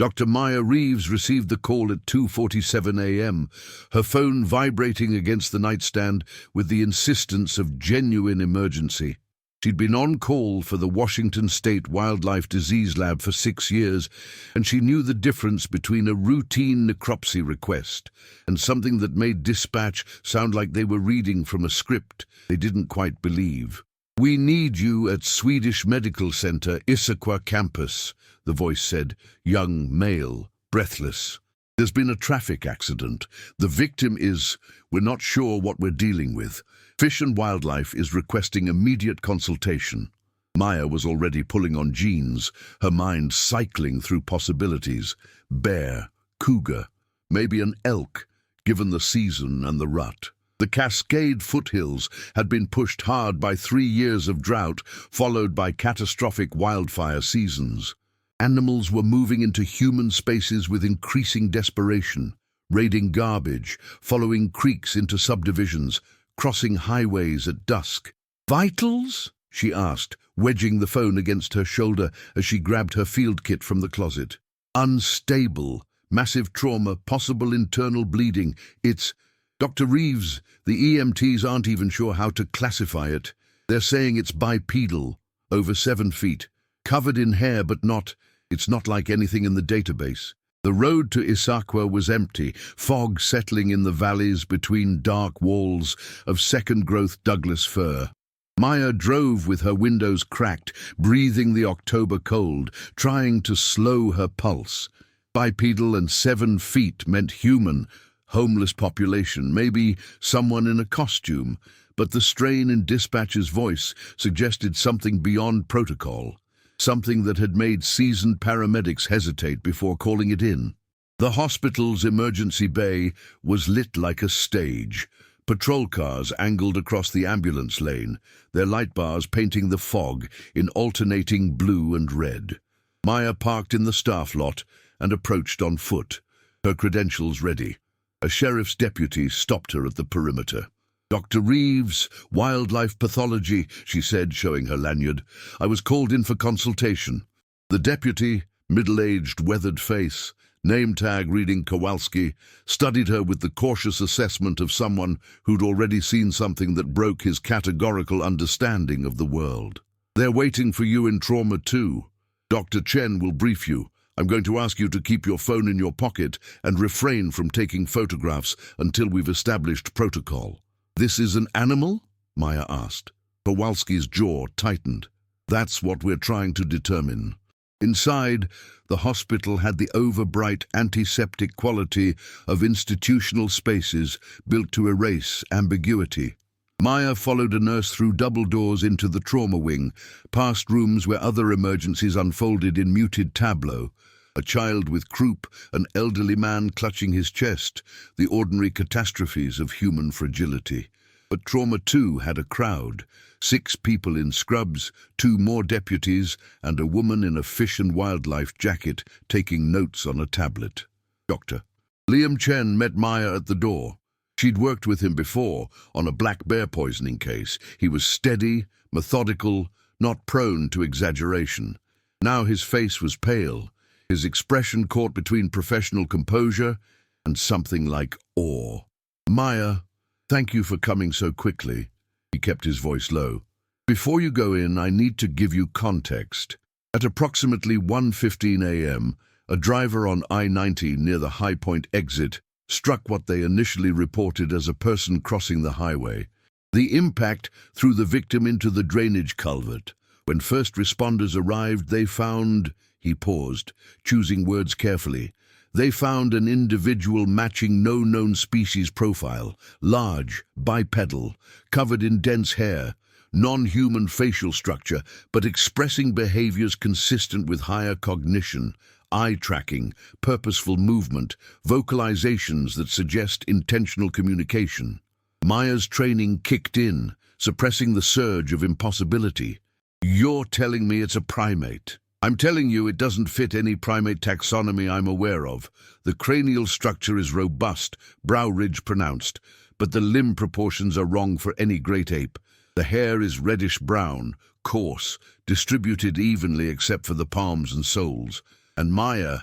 Dr. Maya Reeves received the call at 2:47 a.m., her phone vibrating against the nightstand with the insistence of genuine emergency. She'd been on call for the Washington State Wildlife Disease Lab for 6 years, and she knew the difference between a routine necropsy request and something that made dispatch sound like they were reading from a script they didn't quite believe. "We need you at Swedish Medical Center, Issaquah campus," the voice said, young, male, breathless. "There's been a traffic accident. The victim is... We're not sure what we're dealing with. Fish and Wildlife is requesting immediate consultation." Maya was already pulling on jeans, her mind cycling through possibilities. Bear, cougar, maybe an elk, given the season and the rut. The Cascade foothills had been pushed hard by 3 years of drought, followed by catastrophic wildfire seasons. Animals were moving into human spaces with increasing desperation, raiding garbage, following creeks into subdivisions, crossing highways at dusk. "Vitals?" she asked, wedging the phone against her shoulder as she grabbed her field kit from the closet. "Unstable, massive trauma, possible internal bleeding. It's... Dr. Reeves, the EMTs aren't even sure how to classify it. They're saying it's bipedal, over 7 feet, covered in hair but not... It's not like anything in the database." The road to Issaquah was empty, fog settling in the valleys between dark walls of second-growth Douglas fir. Maya drove with her windows cracked, breathing the October cold, trying to slow her pulse. Bipedal and 7 feet meant human, homeless population, maybe someone in a costume, but the strain in dispatcher's voice suggested something beyond protocol. Something that had made seasoned paramedics hesitate before calling it in. The hospital's emergency bay was lit like a stage. Patrol cars angled across the ambulance lane, their light bars painting the fog in alternating blue and red. Maya parked in the staff lot and approached on foot, her credentials ready. A sheriff's deputy stopped her at the perimeter. "Dr. Reeves, wildlife pathology," she said, showing her lanyard. "I was called in for consultation." The deputy, middle-aged, weathered face, name tag reading Kowalski, studied her with the cautious assessment of someone who'd already seen something that broke his categorical understanding of the world. "They're waiting for you in trauma too. Dr. Chen will brief you. I'm going to ask you to keep your phone in your pocket and refrain from taking photographs until we've established protocol." "This is an animal?" Maya asked. Kowalski's jaw tightened. "That's what we're trying to determine." Inside, the hospital had the overbright antiseptic quality of institutional spaces built to erase ambiguity. Maya followed a nurse through double doors into the trauma wing, past rooms where other emergencies unfolded in muted tableau. A child with croup, an elderly man clutching his chest, the ordinary catastrophes of human fragility. But trauma too had a crowd. 6 people in scrubs, 2 more deputies, and a woman in a fish and wildlife jacket taking notes on a tablet. "Doctor." Liam Chen met Maya at the door. She'd worked with him before on a black bear poisoning case. He was steady, methodical, not prone to exaggeration. Now his face was pale, his expression caught between professional composure and something like awe. "Maya, thank you for coming so quickly." He kept his voice low. "Before you go in, I need to give you context. At approximately 1:15 a.m., a driver on I-90 near the High Point exit struck what they initially reported as a person crossing the highway. The impact threw the victim into the drainage culvert. When first responders arrived, they found..." He paused, choosing words carefully. "They found an individual matching no known species profile, large, bipedal, covered in dense hair, non-human facial structure, but expressing behaviors consistent with higher cognition, eye tracking, purposeful movement, vocalizations that suggest intentional communication." Maya's training kicked in, suppressing the surge of impossibility. "You're telling me it's a primate?" "I'm telling you it doesn't fit any primate taxonomy I'm aware of. The cranial structure is robust, brow ridge pronounced, but the limb proportions are wrong for any great ape. The hair is reddish-brown, coarse, distributed evenly except for the palms and soles. And Maya..."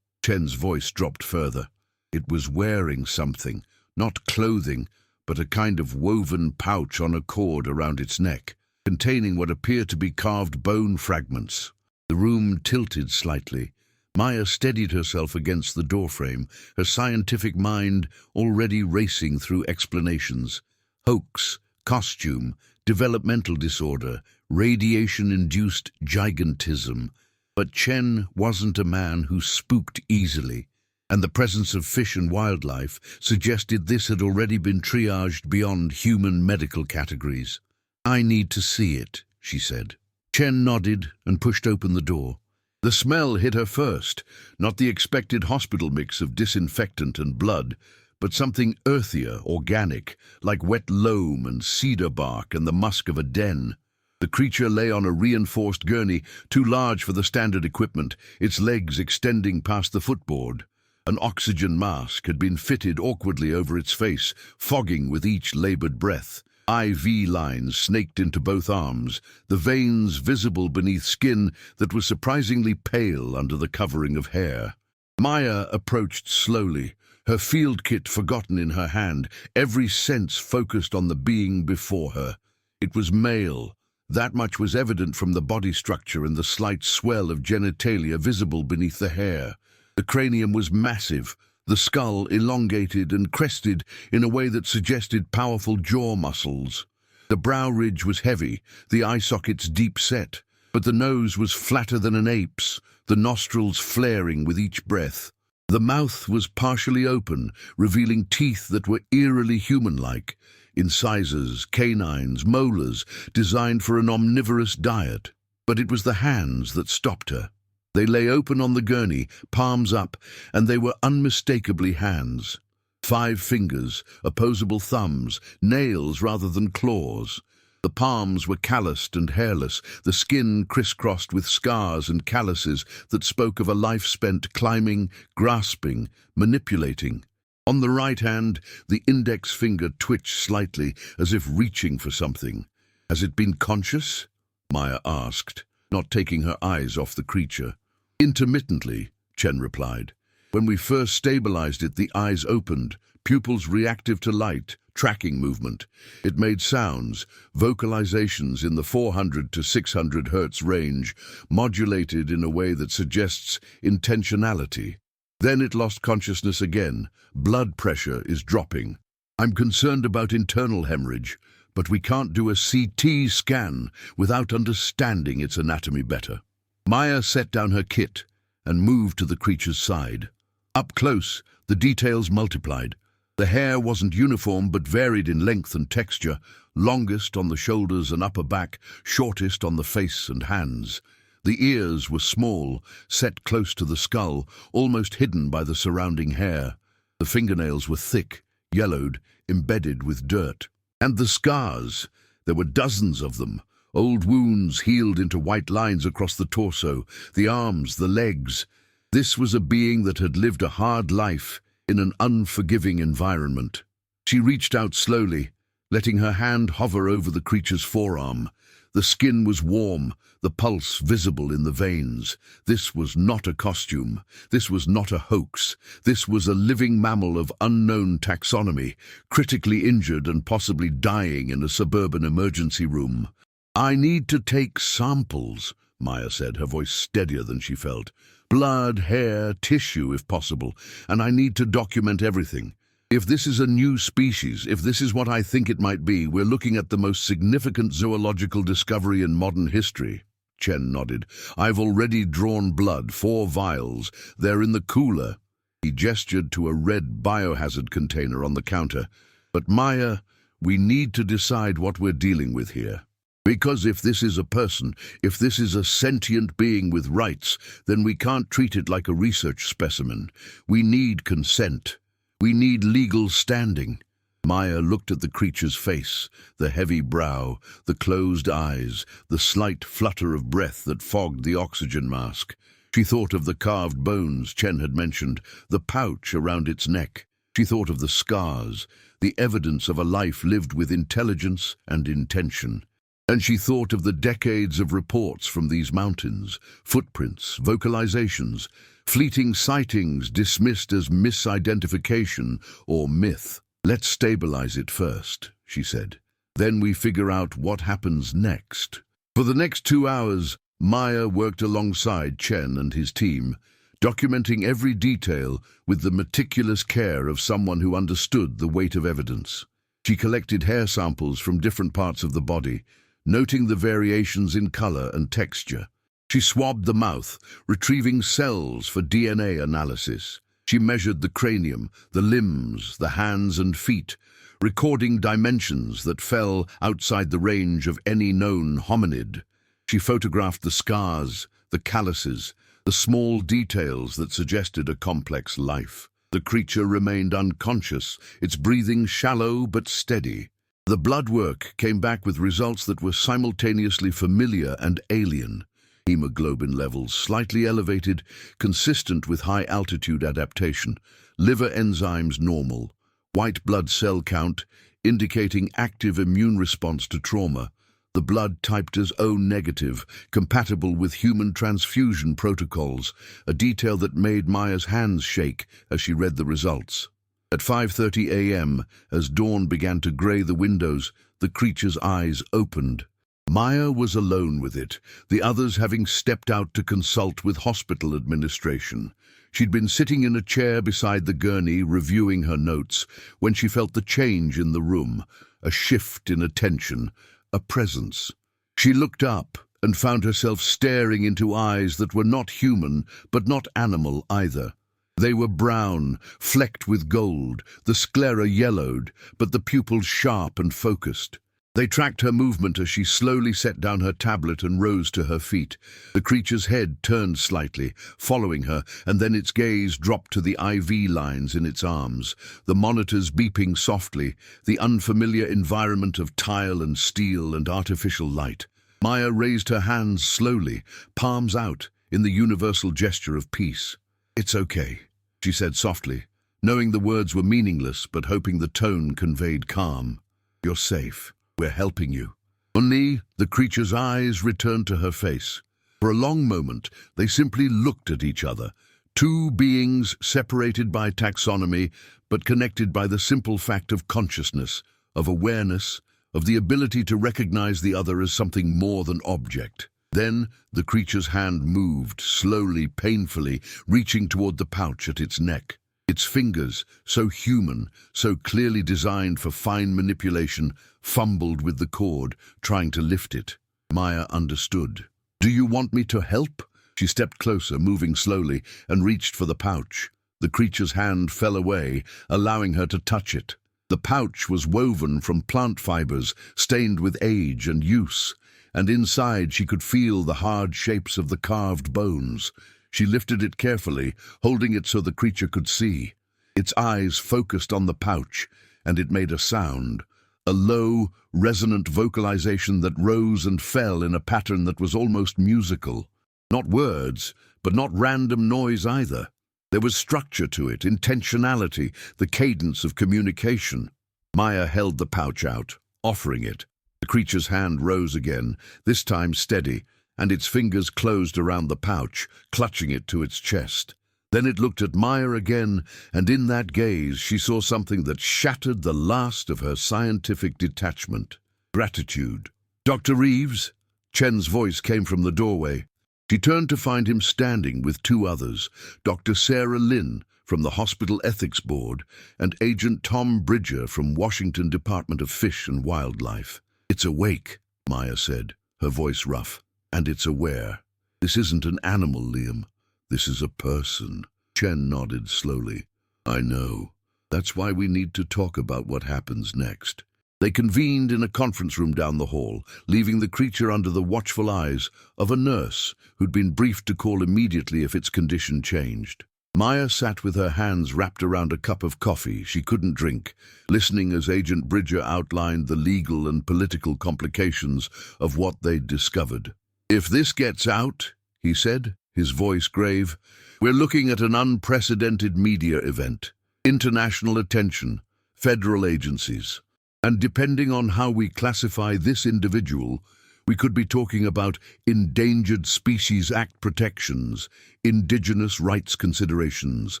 Chen's voice dropped further. It was wearing something, not clothing, but a kind of woven pouch on a cord around its neck, containing what appeared to be carved bone fragments. The room tilted slightly. Maya steadied herself against the doorframe, her scientific mind already racing through explanations. Hoax, costume, developmental disorder, radiation-induced gigantism. But Chen wasn't a man who spooked easily, and the presence of fish and wildlife suggested this had already been triaged beyond human medical categories. "I need to see it," she said. Chen nodded and pushed open the door. The smell hit her first, not the expected hospital mix of disinfectant and blood, but something earthier, organic, like wet loam and cedar bark and the musk of a den. The creature lay on a reinforced gurney, too large for the standard equipment, its legs extending past the footboard. An oxygen mask had been fitted awkwardly over its face, fogging with each labored breath. IV lines snaked into both arms, the veins visible beneath skin that was surprisingly pale under the covering of hair. Maya approached slowly, her field kit forgotten in her hand, every sense focused on the being before her. It was male. That much was evident from the body structure and the slight swell of genitalia visible beneath the hair. The cranium was massive, the skull elongated and crested in a way that suggested powerful jaw muscles. The brow ridge was heavy, the eye sockets deep set, but the nose was flatter than an ape's, the nostrils flaring with each breath. The mouth was partially open, revealing teeth that were eerily human-like, incisors, canines, molars, designed for an omnivorous diet. But it was the hands that stopped her. They lay open on the gurney, palms up, and they were unmistakably hands. 5 fingers, opposable thumbs, nails rather than claws. The palms were calloused and hairless, the skin crisscrossed with scars and calluses that spoke of a life spent climbing, grasping, manipulating. On the right hand, the index finger twitched slightly, as if reaching for something. "Has it been conscious?" Maya asked, not taking her eyes off the creature. "Intermittently," Chen replied. "When we first stabilized it, the eyes opened, pupils reactive to light, tracking movement. It made sounds, vocalizations in the 400 to 600 hertz range, modulated in a way that suggests intentionality. Then it lost consciousness again. Blood pressure is dropping. I'm concerned about internal hemorrhage, but we can't do a CT scan without understanding its anatomy better." Maya set down her kit and moved to the creature's side. Up close, the details multiplied. The hair wasn't uniform but varied in length and texture, longest on the shoulders and upper back, shortest on the face and hands. The ears were small, set close to the skull, almost hidden by the surrounding hair. The fingernails were thick, yellowed, embedded with dirt. And the scars! There were dozens of them. Old wounds healed into white lines across the torso, the arms, the legs. This was a being that had lived a hard life in an unforgiving environment. She reached out slowly, letting her hand hover over the creature's forearm. The skin was warm, the pulse visible in the veins. This was not a costume. This was not a hoax. This was a living mammal of unknown taxonomy, critically injured and possibly dying in a suburban emergency room. "I need to take samples," Maya said, her voice steadier than she felt. "Blood, hair, tissue, if possible, and I need to document everything. If this is a new species, if this is what I think it might be, we're looking at the most significant zoological discovery in modern history." Chen nodded. "I've already drawn blood, 4 vials. They're in the cooler." He gestured to a red biohazard container on the counter. "But Maya, we need to decide what we're dealing with here. Because if this is a person, if this is a sentient being with rights, then we can't treat it like a research specimen. We need consent. We need legal standing." Maya looked at the creature's face, the heavy brow, the closed eyes, the slight flutter of breath that fogged the oxygen mask. She thought of the carved bones Chen had mentioned, the pouch around its neck. She thought of the scars, the evidence of a life lived with intelligence and intention. And she thought of the decades of reports from these mountains, footprints, vocalizations, Fleeting sightings dismissed as misidentification or myth. "Let's stabilize it first," she said. "Then we figure out what happens next." For the next 2 hours, Maya worked alongside Chen and his team, documenting every detail with the meticulous care of someone who understood the weight of evidence. She collected hair samples from different parts of the body, noting the variations in color and texture. She swabbed the mouth, retrieving cells for DNA analysis. She measured the cranium, the limbs, the hands and feet, recording dimensions that fell outside the range of any known hominid. She photographed the scars, the calluses, the small details that suggested a complex life. The creature remained unconscious, its breathing shallow but steady. The blood work came back with results that were simultaneously familiar and alien. Hemoglobin levels slightly elevated, consistent with high-altitude adaptation. Liver enzymes normal. White blood cell count, indicating active immune response to trauma. The blood typed as O negative, compatible with human transfusion protocols, a detail that made Maya's hands shake as she read the results. At 5:30 a.m., as dawn began to grey the windows, the creature's eyes opened. Maya was alone with it, the others having stepped out to consult with hospital administration. She'd been sitting in a chair beside the gurney, reviewing her notes, when she felt the change in the room, a shift in attention, a presence. She looked up and found herself staring into eyes that were not human, but not animal either. They were brown, flecked with gold, the sclera yellowed, but the pupils sharp and focused. They tracked her movement as she slowly set down her tablet and rose to her feet. The creature's head turned slightly, following her, and then its gaze dropped to the IV lines in its arms, the monitors beeping softly, the unfamiliar environment of tile and steel and artificial light. Maya raised her hands slowly, palms out, in the universal gesture of peace. "It's okay," she said softly, knowing the words were meaningless but hoping the tone conveyed calm. "You're safe. We're helping you." Only the creature's eyes returned to her face. For a long moment, they simply looked at each other, two beings separated by taxonomy, but connected by the simple fact of consciousness, of awareness, of the ability to recognize the other as something more than object. Then the creature's hand moved, slowly, painfully, reaching toward the pouch at its neck. Its fingers, so human, so clearly designed for fine manipulation, fumbled with the cord, trying to lift it. Maya understood. "Do you want me to help?" She stepped closer, moving slowly, and reached for the pouch. The creature's hand fell away, allowing her to touch it. The pouch was woven from plant fibers, stained with age and use, and inside she could feel the hard shapes of the carved bones. She lifted it carefully, holding it so the creature could see. Its eyes focused on the pouch, and it made a sound, a low, resonant vocalization that rose and fell in a pattern that was almost musical. Not words, but not random noise either. There was structure to it, intentionality, the cadence of communication. Maya held the pouch out, offering it. The creature's hand rose again, this time steady, and its fingers closed around the pouch, clutching it to its chest. Then it looked at Maya again, and in that gaze she saw something that shattered the last of her scientific detachment. Gratitude. "Dr. Reeves?" Chen's voice came from the doorway. She turned to find him standing with two others, Dr. Sarah Lynn from the Hospital Ethics Board and Agent Tom Bridger from Washington Department of Fish and Wildlife. "It's awake," Maya said, her voice rough. "And it's aware. This isn't an animal, Liam. This is a person." Chen nodded slowly. "I know. That's why we need to talk about what happens next." They convened in a conference room down the hall, leaving the creature under the watchful eyes of a nurse who'd been briefed to call immediately if its condition changed. Maya sat with her hands wrapped around a cup of coffee she couldn't drink, listening as Agent Bridger outlined the legal and political complications of what they'd discovered. "If this gets out," he said, his voice grave, "we're looking at an unprecedented media event. International attention, federal agencies. And depending on how we classify this individual, We could be talking about Endangered Species Act protections, indigenous rights considerations,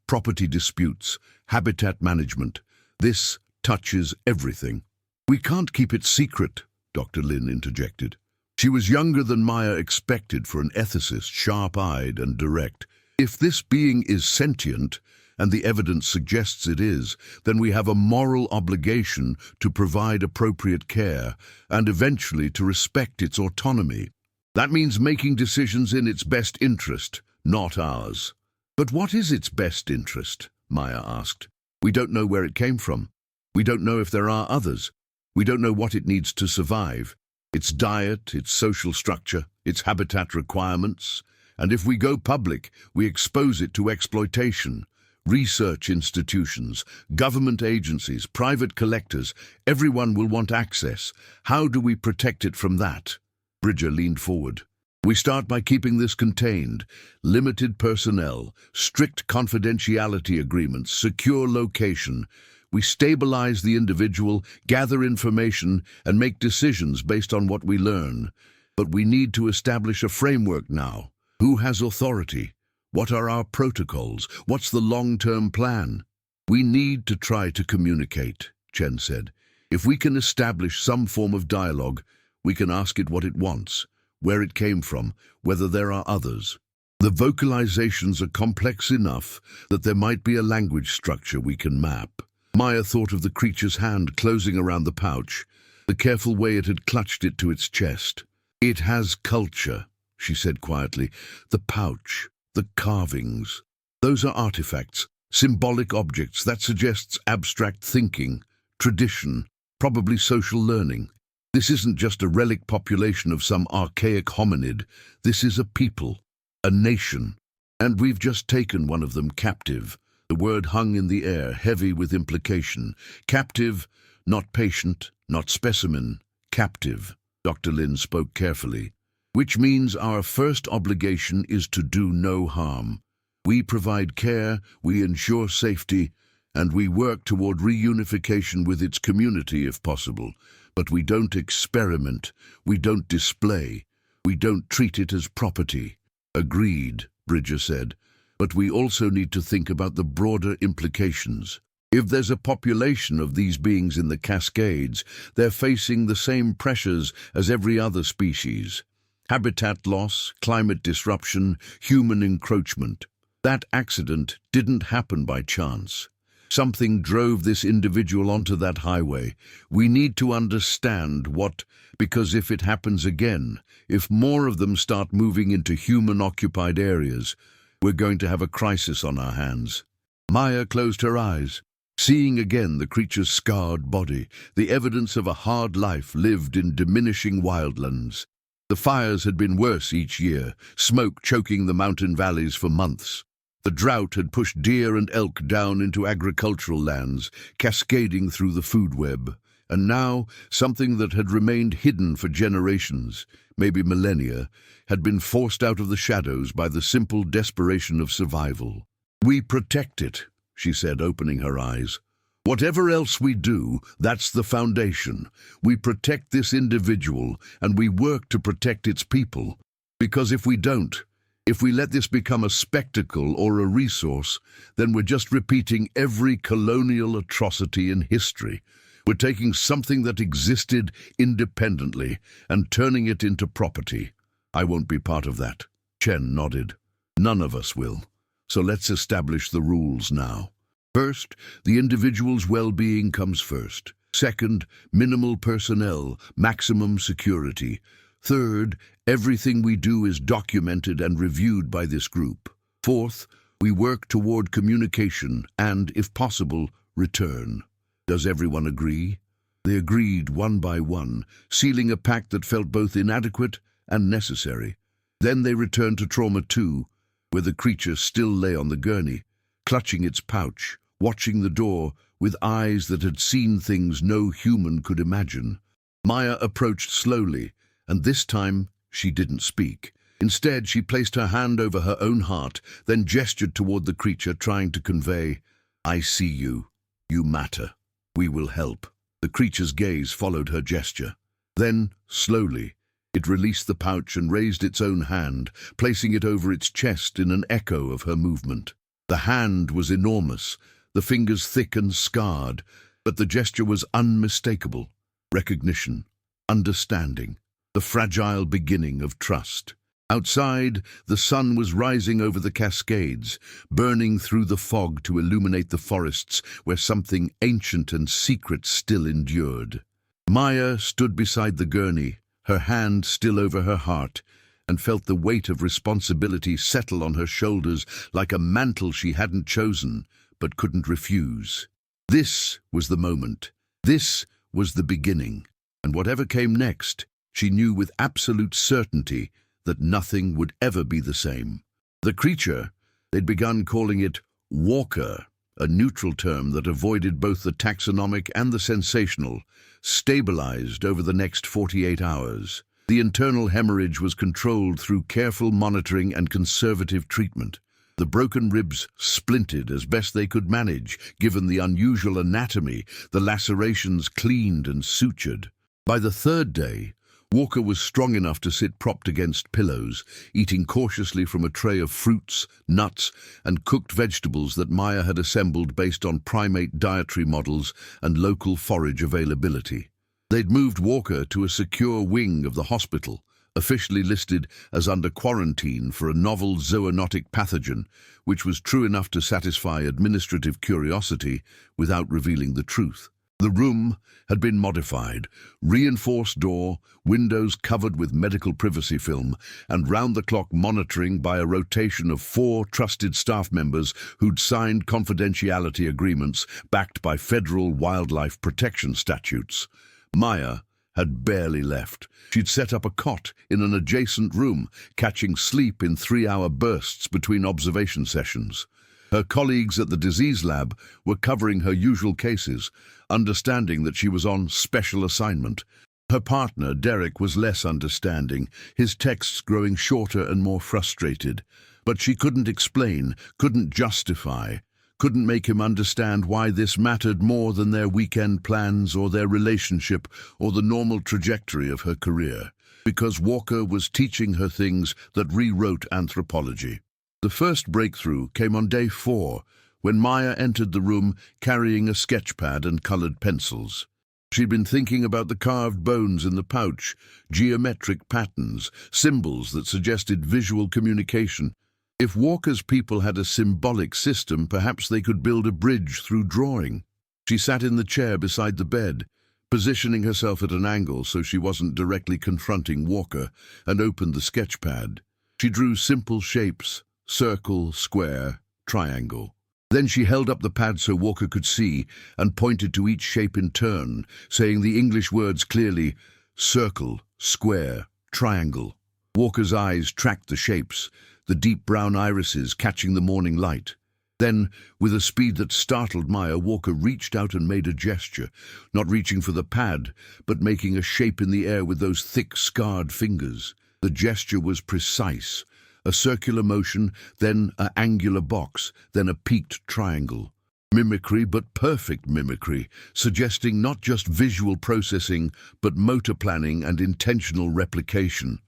property disputes, habitat management. This touches everything. We can't keep it secret, Dr. Lin interjected. She was younger than Maya expected for an ethicist, sharp-eyed and direct. If this being is sentient, and the evidence suggests it is, then we have a moral obligation to provide appropriate care and eventually to respect its autonomy. That means making decisions in its best interest, not ours. But what is its best interest? Maya asked. We don't know where it came from. We don't know if there are others. We don't know what it needs to survive. Its diet, its social structure, its habitat requirements. And if we go public, we expose it to exploitation. Research institutions, government agencies, private collectors, everyone will want access. How do we protect it from that? Bridger leaned forward. We start by keeping this contained. Limited personnel, strict confidentiality agreements, secure location. We stabilize the individual, gather information, and make decisions based on what we learn. But we need to establish a framework now. Who has authority? What are our protocols? What's the long-term plan? We need to try to communicate, Chen said. If we can establish some form of dialogue, we can ask it what it wants, where it came from, whether there are others. The vocalizations are complex enough that there might be a language structure we can map. Maya thought of the creature's hand closing around the pouch, the careful way it had clutched it to its chest. It has culture, she said quietly. The pouch. The carvings. Those are artifacts, symbolic objects. That suggests abstract thinking, tradition, probably social learning. This isn't just a relic population of some archaic hominid. This is a people, a nation. And we've just taken one of them captive. The word hung in the air, heavy with implication. Captive, not patient, not specimen. Captive. Dr. Lin spoke carefully. Which means our first obligation is to do no harm. We provide care, we ensure safety, and we work toward reunification with its community if possible. But we don't experiment, we don't display, we don't treat it as property. Agreed, Bridger said, but we also need to think about the broader implications. If there's a population of these beings in the Cascades, they're facing the same pressures as every other species. Habitat loss, climate disruption, human encroachment. That accident didn't happen by chance. Something drove this individual onto that highway. We need to understand what, because if it happens again, if more of them start moving into human-occupied areas, we're going to have a crisis on our hands. Maya closed her eyes, seeing again the creature's scarred body, the evidence of a hard life lived in diminishing wildlands. The fires had been worse each year, smoke choking the mountain valleys for months. The drought had pushed deer and elk down into agricultural lands, cascading through the food web. And now, something that had remained hidden for generations, maybe millennia, had been forced out of the shadows by the simple desperation of survival. We protect it, she said, opening her eyes. Whatever else we do, that's the foundation. We protect this individual, and we work to protect its people. Because if we don't, if we let this become a spectacle or a resource, then we're just repeating every colonial atrocity in history. We're taking something that existed independently and turning it into property. I won't be part of that. Chen nodded. None of us will. So let's establish the rules now. First, the individual's well-being comes first. Second, minimal personnel, maximum security. Third, everything we do is documented and reviewed by this group. Fourth, we work toward communication and, if possible, return. Does everyone agree? They agreed one by one, sealing a pact that felt both inadequate and necessary. Then they returned to Trauma 2, where the creature still lay on the gurney, clutching its pouch, watching the door with eyes that had seen things no human could imagine. Maya approached slowly, and this time she didn't speak. Instead, she placed her hand over her own heart, then gestured toward the creature, trying to convey, "I see you. You matter. We will help." The creature's gaze followed her gesture. Then, slowly, It released the pouch and raised its own hand, placing it over its chest in an echo of her movement. The hand was enormous, the fingers thick and scarred, but the gesture was unmistakable. Recognition, understanding, the fragile beginning of trust. Outside, the sun was rising over the Cascades, burning through the fog to illuminate the forests where something ancient and secret still endured. Maya stood beside the gurney, her hand still over her heart, and felt the weight of responsibility settle on her shoulders like a mantle she hadn't chosen, but couldn't refuse. This was the moment. This was the beginning. And whatever came next, she knew with absolute certainty that nothing would ever be the same. The creature, they'd begun calling it Walker, a neutral term that avoided both the taxonomic and the sensational, stabilized over the next 48 hours. The internal hemorrhage was controlled through careful monitoring and conservative treatment. The broken ribs splintered as best they could manage, given the unusual anatomy, the lacerations cleaned and sutured. By the third day, Walker was strong enough to sit propped against pillows, eating cautiously from a tray of fruits, nuts, and cooked vegetables that Maya had assembled based on primate dietary models and local forage availability. They'd moved Walker to a secure wing of the hospital, officially listed as under quarantine for a novel zoonotic pathogen, which was true enough to satisfy administrative curiosity without revealing the truth. The room had been modified, reinforced door, windows covered with medical privacy film, and round-the-clock monitoring by a rotation of 4 trusted staff members who'd signed confidentiality agreements backed by federal wildlife protection statutes. Maya had barely left. She'd set up a cot in an adjacent room, catching sleep in 3-hour bursts between observation sessions. Her colleagues at the disease lab were covering her usual cases, understanding that she was on special assignment. Her partner, Derek, was less understanding, his texts growing shorter and more frustrated. But she couldn't explain, couldn't justify, couldn't make him understand why this mattered more than their weekend plans or their relationship or the normal trajectory of her career. Because Walker was teaching her things that rewrote anthropology. The first breakthrough came on day 4, when Maya entered the room carrying a sketchpad and colored pencils. She'd been thinking about the carved bones in the pouch, geometric patterns, symbols that suggested visual communication. If Walker's people had a symbolic system, perhaps they could build a bridge through drawing. She sat in the chair beside the bed, positioning herself at an angle so she wasn't directly confronting Walker, and opened the sketchpad. She drew simple shapes: circle, square, triangle. Then she held up the pad so Walker could see and pointed to each shape in turn, saying the English words clearly: circle, square, triangle. Walker's eyes tracked the shapes, the deep brown irises catching the morning light. Then, with a speed that startled Maya, Walker reached out and made a gesture, not reaching for the pad, but making a shape in the air with those thick, scarred fingers. The gesture was precise. A circular motion, then an angular box, then a peaked triangle. Mimicry, but perfect mimicry, suggesting not just visual processing, but motor planning and intentional replication.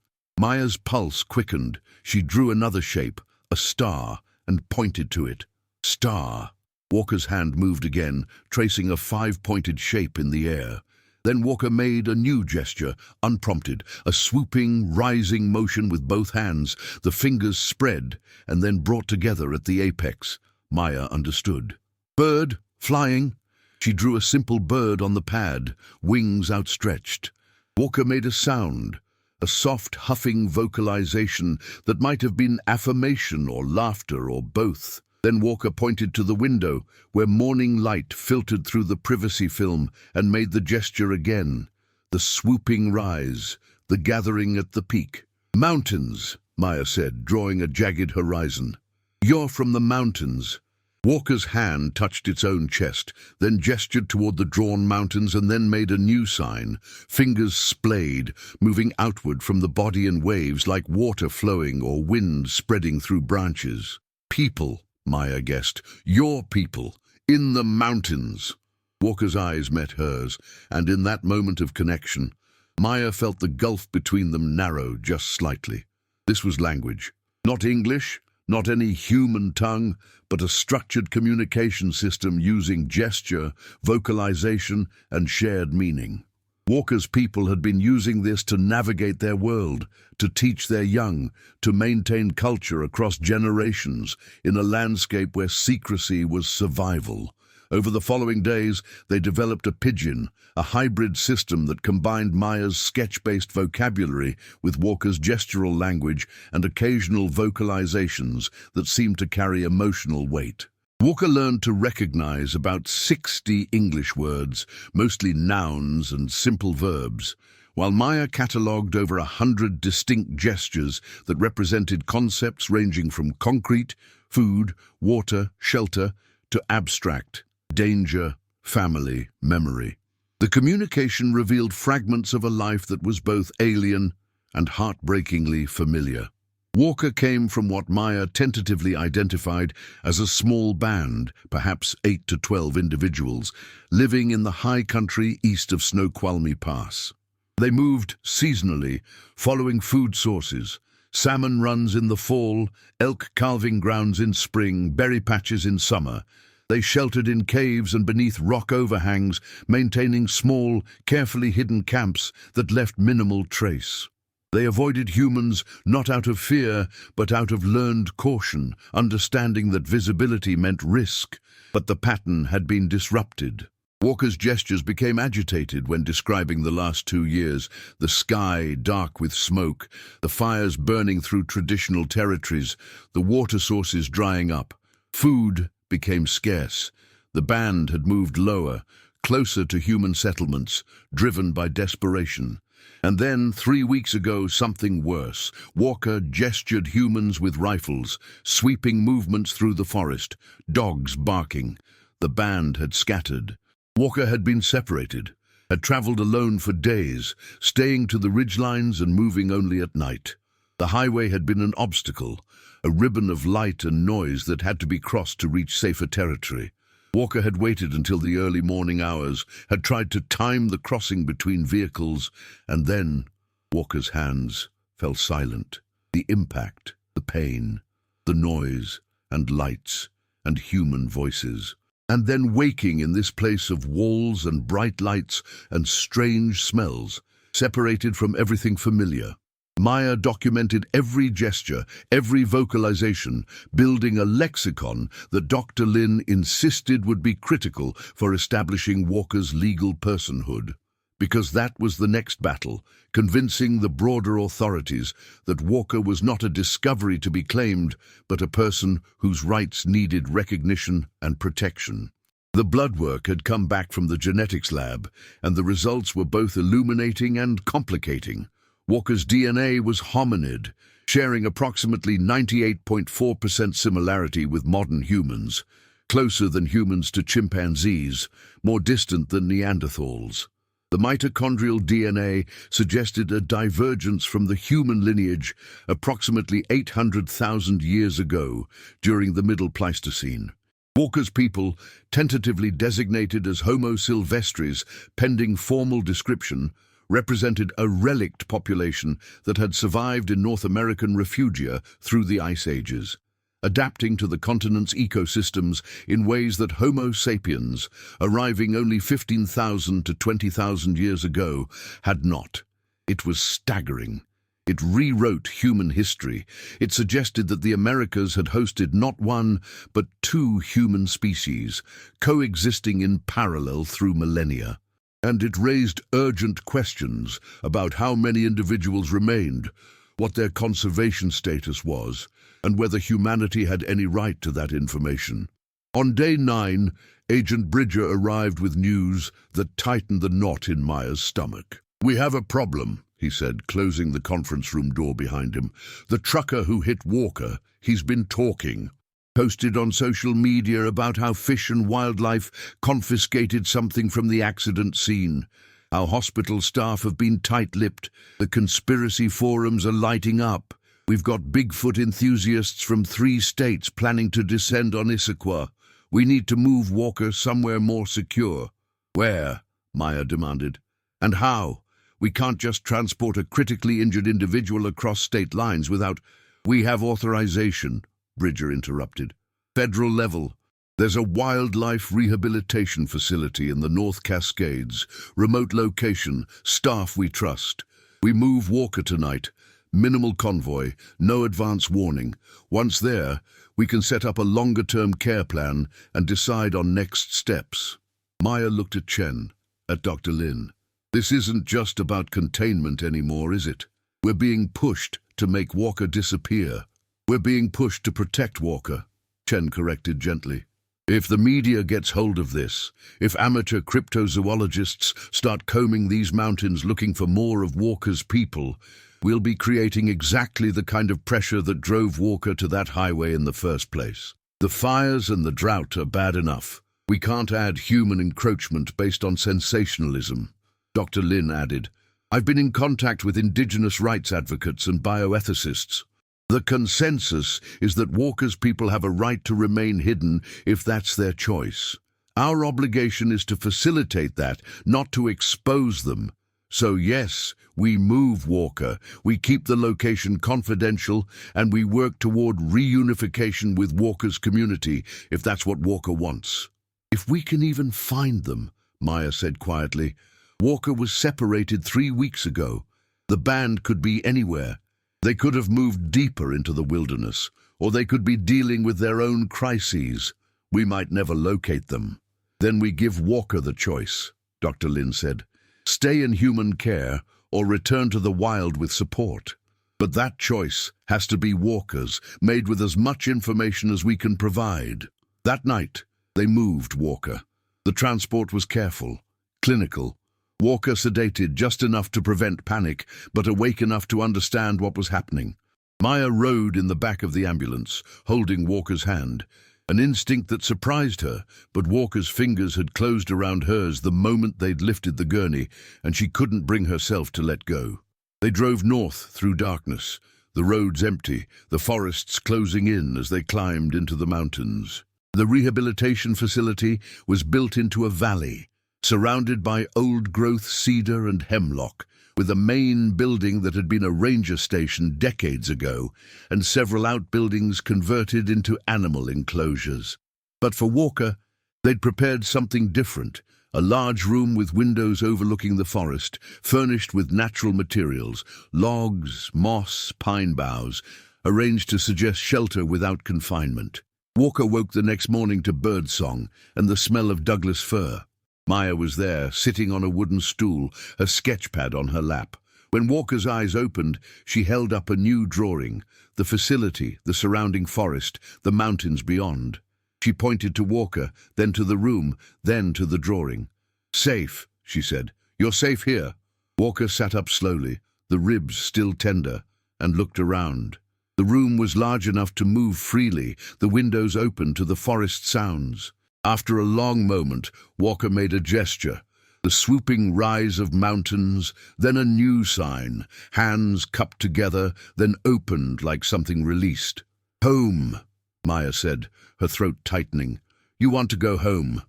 Maya's pulse quickened. She drew another shape, a star, and pointed to it. Star. Walker's hand moved again, tracing a 5-pointed shape in the air. Then Walker made a new gesture, unprompted, a swooping, rising motion with both hands. The fingers spread and then brought together at the apex. Maya understood. Bird, flying. She drew a simple bird on the pad, wings outstretched. Walker made a sound, a soft, huffing vocalization that might have been affirmation or laughter or both. Then Walker pointed to the window, where morning light filtered through the privacy film, and made the gesture again. The swooping rise, the gathering at the peak. Mountains, Maya said, drawing a jagged horizon. You're from the mountains. Walker's hand touched its own chest, then gestured toward the drawn mountains and then made a new sign. Fingers splayed, moving outward from the body in waves like water flowing or wind spreading through branches. People, Maya guessed. Your people, in the mountains. Walker's eyes met hers, and in that moment of connection, Maya felt the gulf between them narrow just slightly. This was language. Not English, not any human tongue, but a structured communication system using gesture, vocalization, and shared meaning. Walker's people had been using this to navigate their world, to teach their young, to maintain culture across generations in a landscape where secrecy was survival. Over the following days, they developed a pidgin, a hybrid system that combined Maya's sketch-based vocabulary with Walker's gestural language and occasional vocalizations that seemed to carry emotional weight. Walker learned to recognize about 60 English words, mostly nouns and simple verbs, while Maya catalogued over 100 distinct gestures that represented concepts ranging from concrete, food, water, shelter, to abstract, danger, family, memory. The communication revealed fragments of a life that was both alien and heartbreakingly familiar. Walker came from what Maya tentatively identified as a small band, perhaps 8 to 12 individuals, living in the high country east of Snoqualmie Pass. They moved seasonally, following food sources: salmon runs in the fall, elk calving grounds in spring, berry patches in summer. They sheltered in caves and beneath rock overhangs, maintaining small, carefully hidden camps that left minimal trace. They avoided humans not out of fear, but out of learned caution, understanding that visibility meant risk, but the pattern had been disrupted. Walker's gestures became agitated when describing the last 2 years, the sky dark with smoke, the fires burning through traditional territories, the water sources drying up. Food became scarce. The band had moved lower, closer to human settlements, driven by desperation. And then, 3 weeks ago, something worse. Walker gestured humans with rifles, sweeping movements through the forest, dogs barking. The band had scattered. Walker had been separated, had traveled alone for days, staying to the ridgelines and moving only at night. The highway had been an obstacle, a ribbon of light and noise that had to be crossed to reach safer territory. Walker had waited until the early morning hours, had tried to time the crossing between vehicles, and then Walker's hands fell silent. The impact, the pain, the noise, and lights, and human voices. And then waking in this place of walls and bright lights and strange smells, separated from everything familiar. Maya documented every gesture, every vocalization, building a lexicon that Dr. Lin insisted would be critical for establishing Walker's legal personhood. Because that was the next battle, convincing the broader authorities that Walker was not a discovery to be claimed, but a person whose rights needed recognition and protection. The blood work had come back from the genetics lab, and the results were both illuminating and complicating. Walker's DNA was hominid, sharing approximately 98.4% similarity with modern humans, closer than humans to chimpanzees, more distant than Neanderthals. The mitochondrial DNA suggested a divergence from the human lineage approximately 800,000 years ago during the Middle Pleistocene. Walker's people, tentatively designated as Homo silvestris pending formal description, represented a relict population that had survived in North American refugia through the ice ages, adapting to the continent's ecosystems in ways that Homo sapiens, arriving only 15,000 to 20,000 years ago, had not. It was staggering. It rewrote human history. It suggested that the Americas had hosted not one, but 2 human species, coexisting in parallel through millennia. And it raised urgent questions about how many individuals remained, what their conservation status was, and whether humanity had any right to that information. On day 9, Agent Bridger arrived with news that tightened the knot in Maya's stomach. "We have a problem," he said, closing the conference room door behind him. "The trucker who hit Walker, he's been talking. Posted on social media about how Fish and Wildlife confiscated something from the accident scene. Our hospital staff have been tight-lipped. The conspiracy forums are lighting up. We've got Bigfoot enthusiasts from 3 states planning to descend on Issaquah. We need to move Walker somewhere more secure." "Where?" Maya demanded. "And how? We can't just transport a critically injured individual across state lines without—" "We have authorization," Bridger interrupted. "Federal level. There's a wildlife rehabilitation facility in the North Cascades. Remote location, staff we trust. We move Walker tonight. Minimal convoy, no advance warning. Once there, we can set up a longer-term care plan and decide on next steps." Maya looked at Chen, at Dr. Lin. "This isn't just about containment anymore, is it? We're being pushed to make Walker disappear. We're being pushed to protect Walker," Chen corrected gently. "If the media gets hold of this, if amateur cryptozoologists start combing these mountains looking for more of Walker's people, we'll be creating exactly the kind of pressure that drove Walker to that highway in the first place. The fires and the drought are bad enough. We can't add human encroachment based on sensationalism." Dr. Lin added, "I've been in contact with indigenous rights advocates and bioethicists. The consensus is that Walker's people have a right to remain hidden if that's their choice. Our obligation is to facilitate that, not to expose them. So yes, we move Walker, we keep the location confidential, and we work toward reunification with Walker's community if that's what Walker wants." "If we can even find them," Maya said quietly. "Walker was separated 3 weeks ago. The band could be anywhere. They could have moved deeper into the wilderness, or they could be dealing with their own crises. We might never locate them." "Then we give Walker the choice," Dr. Lin said. "Stay in human care or return to the wild with support. But that choice has to be Walker's, made with as much information as we can provide." That night, they moved Walker. The transport was careful, clinical. Walker sedated just enough to prevent panic, but awake enough to understand what was happening. Maya rode in the back of the ambulance, holding Walker's hand. An instinct that surprised her, but Walker's fingers had closed around hers the moment they'd lifted the gurney, and she couldn't bring herself to let go. They drove north through darkness, the roads empty, the forests closing in as they climbed into the mountains. The rehabilitation facility was built into a valley, surrounded by old-growth cedar and hemlock, with a main building that had been a ranger station decades ago, and several outbuildings converted into animal enclosures. But for Walker, they'd prepared something different, a large room with windows overlooking the forest, furnished with natural materials, logs, moss, pine boughs, arranged to suggest shelter without confinement. Walker woke the next morning to birdsong and the smell of Douglas fir. Maya was there, sitting on a wooden stool, a sketch pad on her lap. When Walker's eyes opened, she held up a new drawing, the facility, the surrounding forest, the mountains beyond. She pointed to Walker, then to the room, then to the drawing. "Safe," she said. "You're safe here." Walker sat up slowly, the ribs still tender, and looked around. The room was large enough to move freely, the windows open to the forest sounds. After a long moment, Walker made a gesture. The swooping rise of mountains, then a new sign, hands cupped together, then opened like something released. "Home," Maya said, her throat tightening. "You want to go home."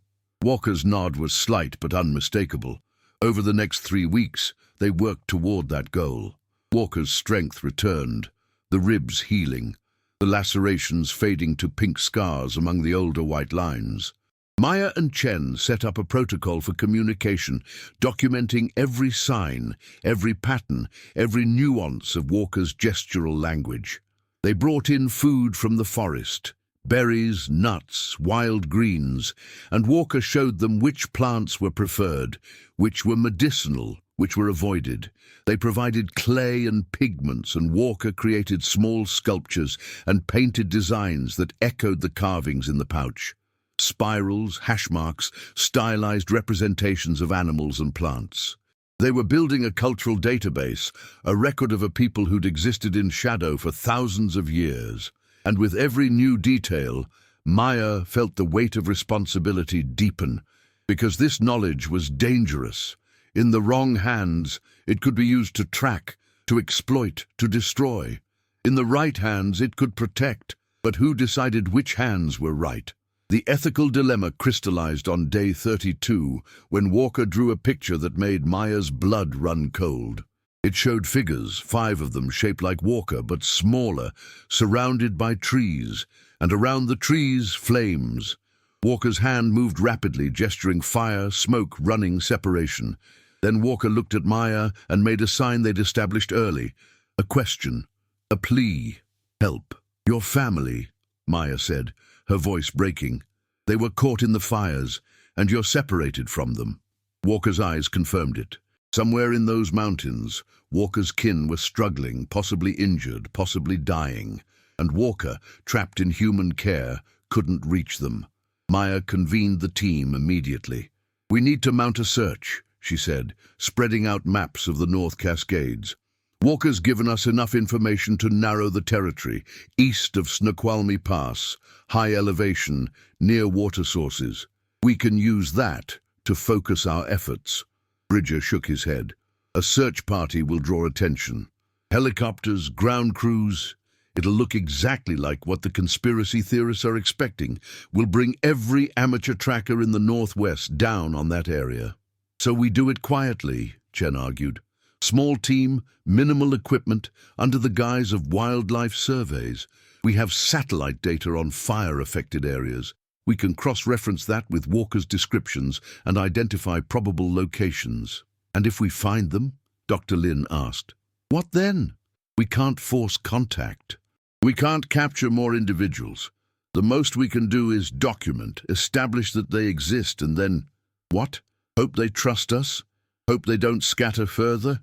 Walker's nod was slight but unmistakable. Over the next 3 weeks, they worked toward that goal. Walker's strength returned, the ribs healing, the lacerations fading to pink scars among the older white lines. Maya and Chen set up a protocol for communication, documenting every sign, every pattern, every nuance of Walker's gestural language. They brought in food from the forest, berries, nuts, wild greens, and Walker showed them which plants were preferred, which were medicinal, which were avoided. They provided clay and pigments, and Walker created small sculptures and painted designs that echoed the carvings in the pouch. Spirals, hash marks, stylized representations of animals and plants. They were building a cultural database, a record of a people who'd existed in shadow for thousands of years. And with every new detail, Maya felt the weight of responsibility deepen, because this knowledge was dangerous. In the wrong hands, it could be used to track, to exploit, to destroy. In the right hands, it could protect. But who decided which hands were right? The ethical dilemma crystallized on day 32 when Walker drew a picture that made Maya's blood run cold. It showed figures, 5 of them shaped like Walker but smaller, surrounded by trees, and around the trees, flames. Walker's hand moved rapidly, gesturing fire, smoke, running, separation. Then Walker looked at Maya and made a sign they'd established early. A question, a plea. Help. Your family, Maya said, her voice breaking. They were caught in the fires, and you're separated from them. Walker's eyes confirmed it. Somewhere in those mountains, Walker's kin were struggling, possibly injured, possibly dying, and Walker, trapped in human care, couldn't reach them. Maya convened the team immediately. We need to mount a search, she said, spreading out maps of the North Cascades. Walker's given us enough information to narrow the territory, east of Snoqualmie Pass, high elevation, near water sources. We can use that to focus our efforts. Bridger shook his head. A search party will draw attention. Helicopters, ground crews. It'll look exactly like what the conspiracy theorists are expecting. We'll bring every amateur tracker in the Northwest down on that area. So we do it quietly, Chen argued. Small team, minimal equipment, under the guise of wildlife surveys. We have satellite data on fire-affected areas. We can cross-reference that with Walker's descriptions and identify probable locations. And if we find them? Dr. Lin asked. What then? We can't force contact. We can't capture more individuals. The most we can do is document, establish that they exist, and then, what? Hope they trust us? Hope they don't scatter further?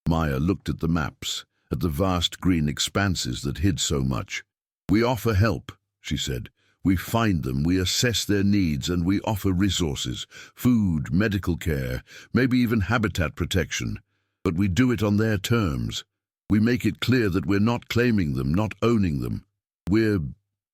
Maya looked at the maps, at the vast green expanses that hid so much. We offer help, she said. We find them, we assess their needs, and we offer resources, food, medical care, maybe even habitat protection. But we do it on their terms. We make it clear that we're not claiming them, not owning them. We're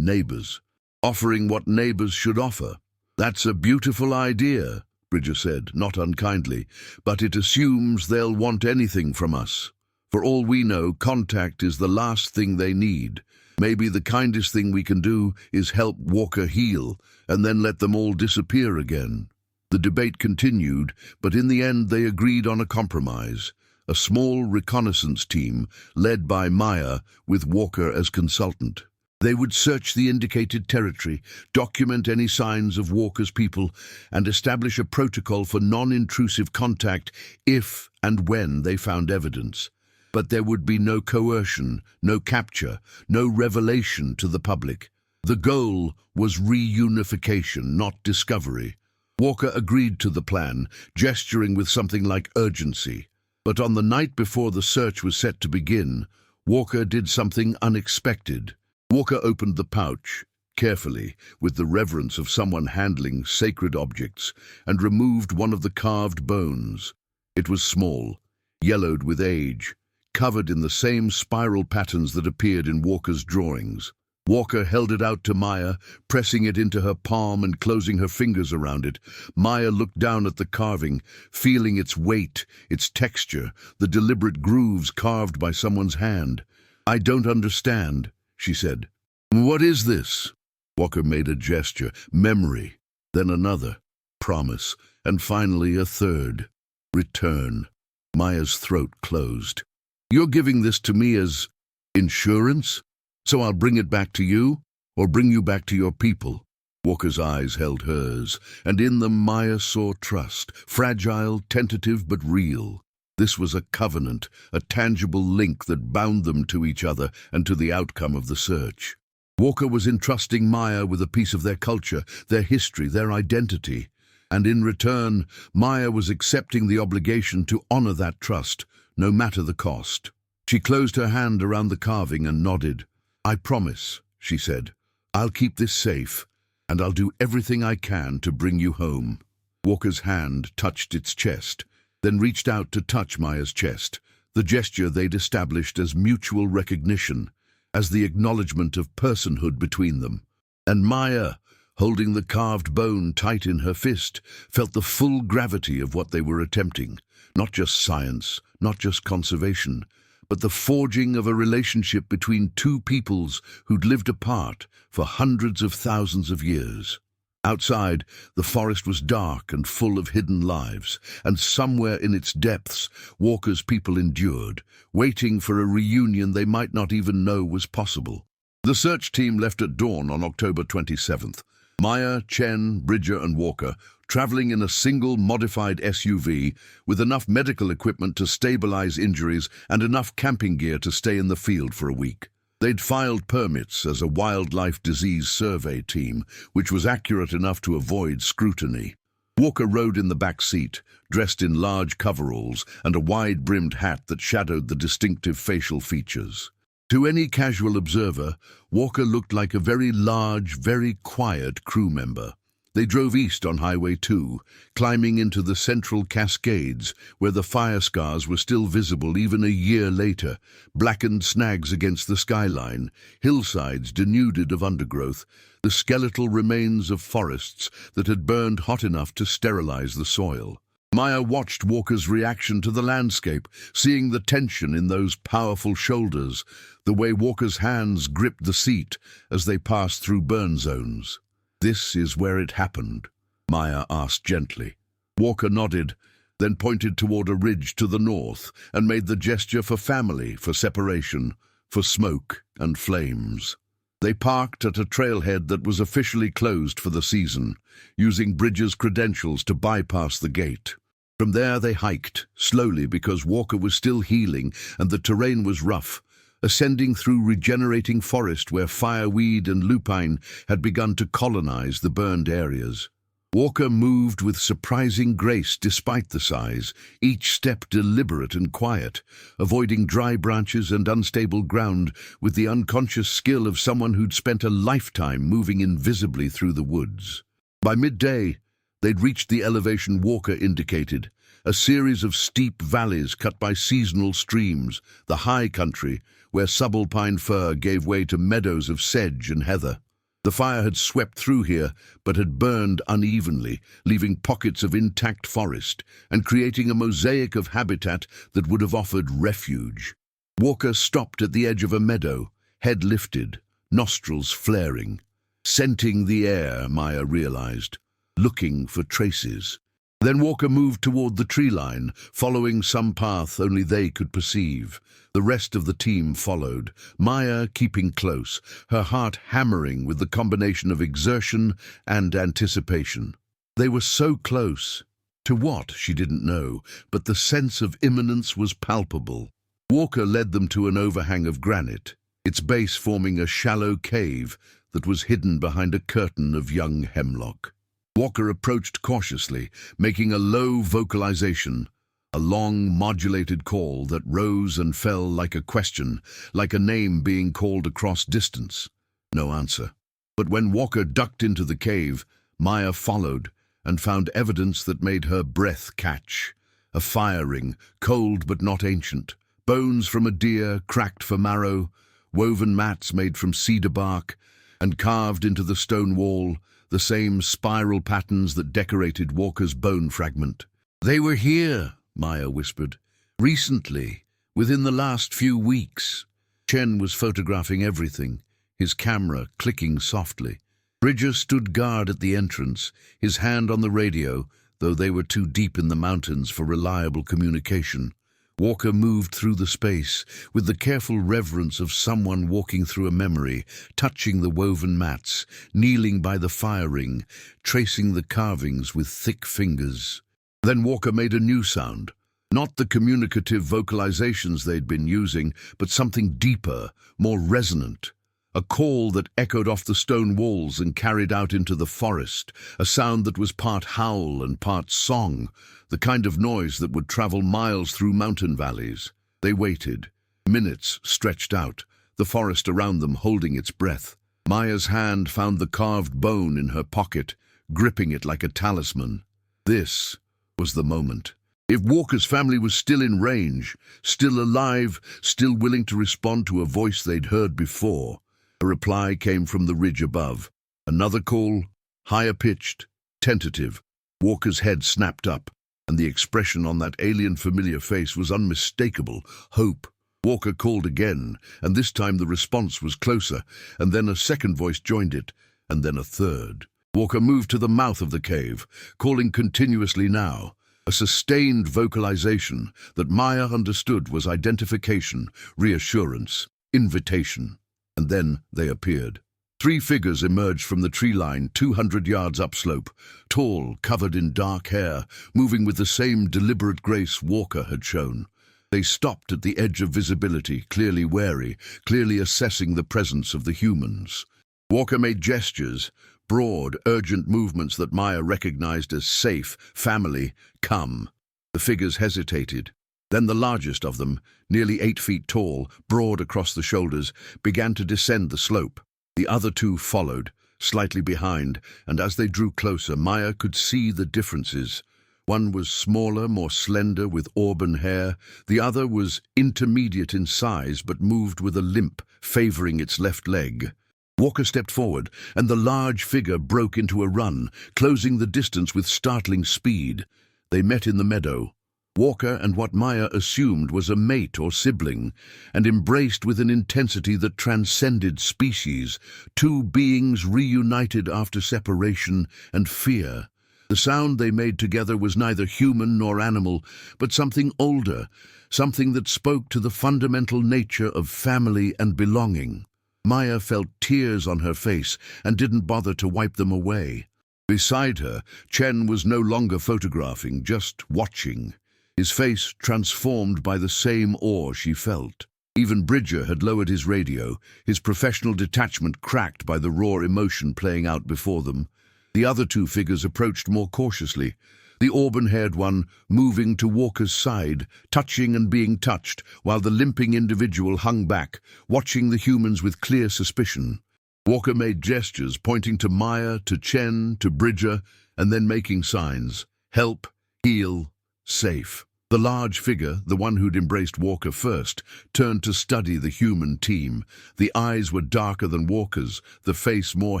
neighbors, offering what neighbors should offer. That's a beautiful idea, Bridger said, not unkindly, but it assumes they'll want anything from us. For all we know, contact is the last thing they need. Maybe the kindest thing we can do is help Walker heal, and then let them all disappear again. The debate continued, but in the end they agreed on a compromise. A small reconnaissance team, led by Maya, with Walker as consultant. They would search the indicated territory, document any signs of Walker's people, and establish a protocol for non-intrusive contact if and when they found evidence. But there would be no coercion, no capture, no revelation to the public. The goal was reunification, not discovery. Walker agreed to the plan, gesturing with something like urgency. But on the night before the search was set to begin, Walker did something unexpected. Walker opened the pouch, carefully, with the reverence of someone handling sacred objects, and removed one of the carved bones. It was small, yellowed with age, covered in the same spiral patterns that appeared in Walker's drawings. Walker held it out to Maya, pressing it into her palm and closing her fingers around it. Maya looked down at the carving, feeling its weight, its texture, the deliberate grooves carved by someone's hand. I don't understand, she said. What is this? Walker made a gesture. Memory, then another. Promise, and finally a third. Return. Maya's throat closed. You're giving this to me as insurance? So I'll bring it back to you, or bring you back to your people? Walker's eyes held hers, and in them Maya saw trust, fragile, tentative, but real. This was a covenant, a tangible link that bound them to each other and to the outcome of the search. Walker was entrusting Maya with a piece of their culture, their history, their identity. And in return, Maya was accepting the obligation to honor that trust, no matter the cost. She closed her hand around the carving and nodded. I promise, she said. I'll keep this safe, and I'll do everything I can to bring you home. Walker's hand touched its chest, then reached out to touch Maya's chest, the gesture they'd established as mutual recognition, as the acknowledgement of personhood between them. And Maya, holding the carved bone tight in her fist, felt the full gravity of what they were attempting. Not just science, not just conservation, but the forging of a relationship between two peoples who'd lived apart for hundreds of thousands of years. Outside, the forest was dark and full of hidden lives, and somewhere in its depths, Walker's people endured, waiting for a reunion they might not even know was possible. The search team left at dawn on October 27th. Maya, Chen, Bridger, and Walker, traveling in a single modified SUV with enough medical equipment to stabilize injuries and enough camping gear to stay in the field for a week. They'd filed permits as a wildlife disease survey team, which was accurate enough to avoid scrutiny. Walker rode in the back seat, dressed in large coveralls and a wide-brimmed hat that shadowed the distinctive facial features. To any casual observer, Walker looked like a very large, very quiet crew member. They drove east on Highway 2, climbing into the Central Cascades, where the fire scars were still visible even a year later, blackened snags against the skyline, hillsides denuded of undergrowth, the skeletal remains of forests that had burned hot enough to sterilize the soil. Maya watched Walker's reaction to the landscape, seeing the tension in those powerful shoulders, the way Walker's hands gripped the seat as they passed through burn zones. "This is where it happened?" Maya asked gently. Walker nodded, then pointed toward a ridge to the north and made the gesture for family, for separation, for smoke and flames. They parked at a trailhead that was officially closed for the season, using Bridger's credentials to bypass the gate. From there they hiked, slowly because Walker was still healing and the terrain was rough, ascending through regenerating forest where fireweed and lupine had begun to colonize the burned areas. Walker moved with surprising grace despite the size, each step deliberate and quiet, avoiding dry branches and unstable ground with the unconscious skill of someone who'd spent a lifetime moving invisibly through the woods. By midday, they'd reached the elevation Walker indicated, a series of steep valleys cut by seasonal streams, the high country, where subalpine fir gave way to meadows of sedge and heather. The fire had swept through here, but had burned unevenly, leaving pockets of intact forest and creating a mosaic of habitat that would have offered refuge. Walker stopped at the edge of a meadow, head lifted, nostrils flaring. Scenting the air, Maya realized, looking for traces. Then Walker moved toward the tree line, following some path only they could perceive. The rest of the team followed, Maya keeping close, her heart hammering with the combination of exertion and anticipation. They were so close. To what, she didn't know, but the sense of imminence was palpable. Walker led them to an overhang of granite, its base forming a shallow cave that was hidden behind a curtain of young hemlock. Walker approached cautiously, making a low vocalization, a long, modulated call that rose and fell like a question, like a name being called across distance. No answer. But when Walker ducked into the cave, Maya followed and found evidence that made her breath catch. A fire ring, cold but not ancient, bones from a deer cracked for marrow, woven mats made from cedar bark, and carved into the stone wall, the same spiral patterns that decorated Walker's bone fragment. "They were here," Maya whispered. "Recently, within the last few weeks." Chen was photographing everything, his camera clicking softly. Bridger stood guard at the entrance, his hand on the radio, though they were too deep in the mountains for reliable communication. Walker moved through the space with the careful reverence of someone walking through a memory, touching the woven mats, kneeling by the fire ring, tracing the carvings with thick fingers. Then Walker made a new sound, not the communicative vocalizations they'd been using, but something deeper, more resonant. A call that echoed off the stone walls and carried out into the forest, a sound that was part howl and part song, the kind of noise that would travel miles through mountain valleys. They waited. Minutes stretched out, the forest around them holding its breath. Maya's hand found the carved bone in her pocket, gripping it like a talisman. This was the moment. If Walker's family was still in range, still alive, still willing to respond to a voice they'd heard before. A reply came from the ridge above. Another call, higher-pitched, tentative. Walker's head snapped up, and the expression on that alien familiar face was unmistakable, hope. Walker called again, and this time the response was closer, and then a second voice joined it, and then a third. Walker moved to the mouth of the cave, calling continuously now, a sustained vocalization that Maya understood was identification, reassurance, invitation. And then they appeared. 3 figures emerged from the tree line 200 yards upslope, tall, covered in dark hair, moving with the same deliberate grace Walker had shown. They stopped at the edge of visibility, clearly wary, clearly assessing the presence of the humans. Walker made gestures, broad, urgent movements that Maya recognized as safe, family, come. The figures hesitated. Then the largest of them, nearly 8 feet tall, broad across the shoulders, began to descend the slope. The other 2 followed, slightly behind, and as they drew closer, Maya could see the differences. One was smaller, more slender, with auburn hair. The other was intermediate in size, but moved with a limp, favoring its left leg. Walker stepped forward, and the large figure broke into a run, closing the distance with startling speed. They met in the meadow. Walker and what Maya assumed was a mate or sibling, and embraced with an intensity that transcended species, 2 beings reunited after separation and fear. The sound they made together was neither human nor animal, but something older, something that spoke to the fundamental nature of family and belonging. Maya felt tears on her face and didn't bother to wipe them away. Beside her, Chen was no longer photographing, just watching, his face transformed by the same awe she felt. Even Bridger had lowered his radio, his professional detachment cracked by the raw emotion playing out before them. The other 2 figures approached more cautiously, the auburn-haired one moving to Walker's side, touching and being touched, while the limping individual hung back, watching the humans with clear suspicion. Walker made gestures, pointing to Maya, to Chen, to Bridger, and then making signs. Help, heal, safe. The large figure, the one who'd embraced Walker first, turned to study the human team. The eyes were darker than Walker's, the face more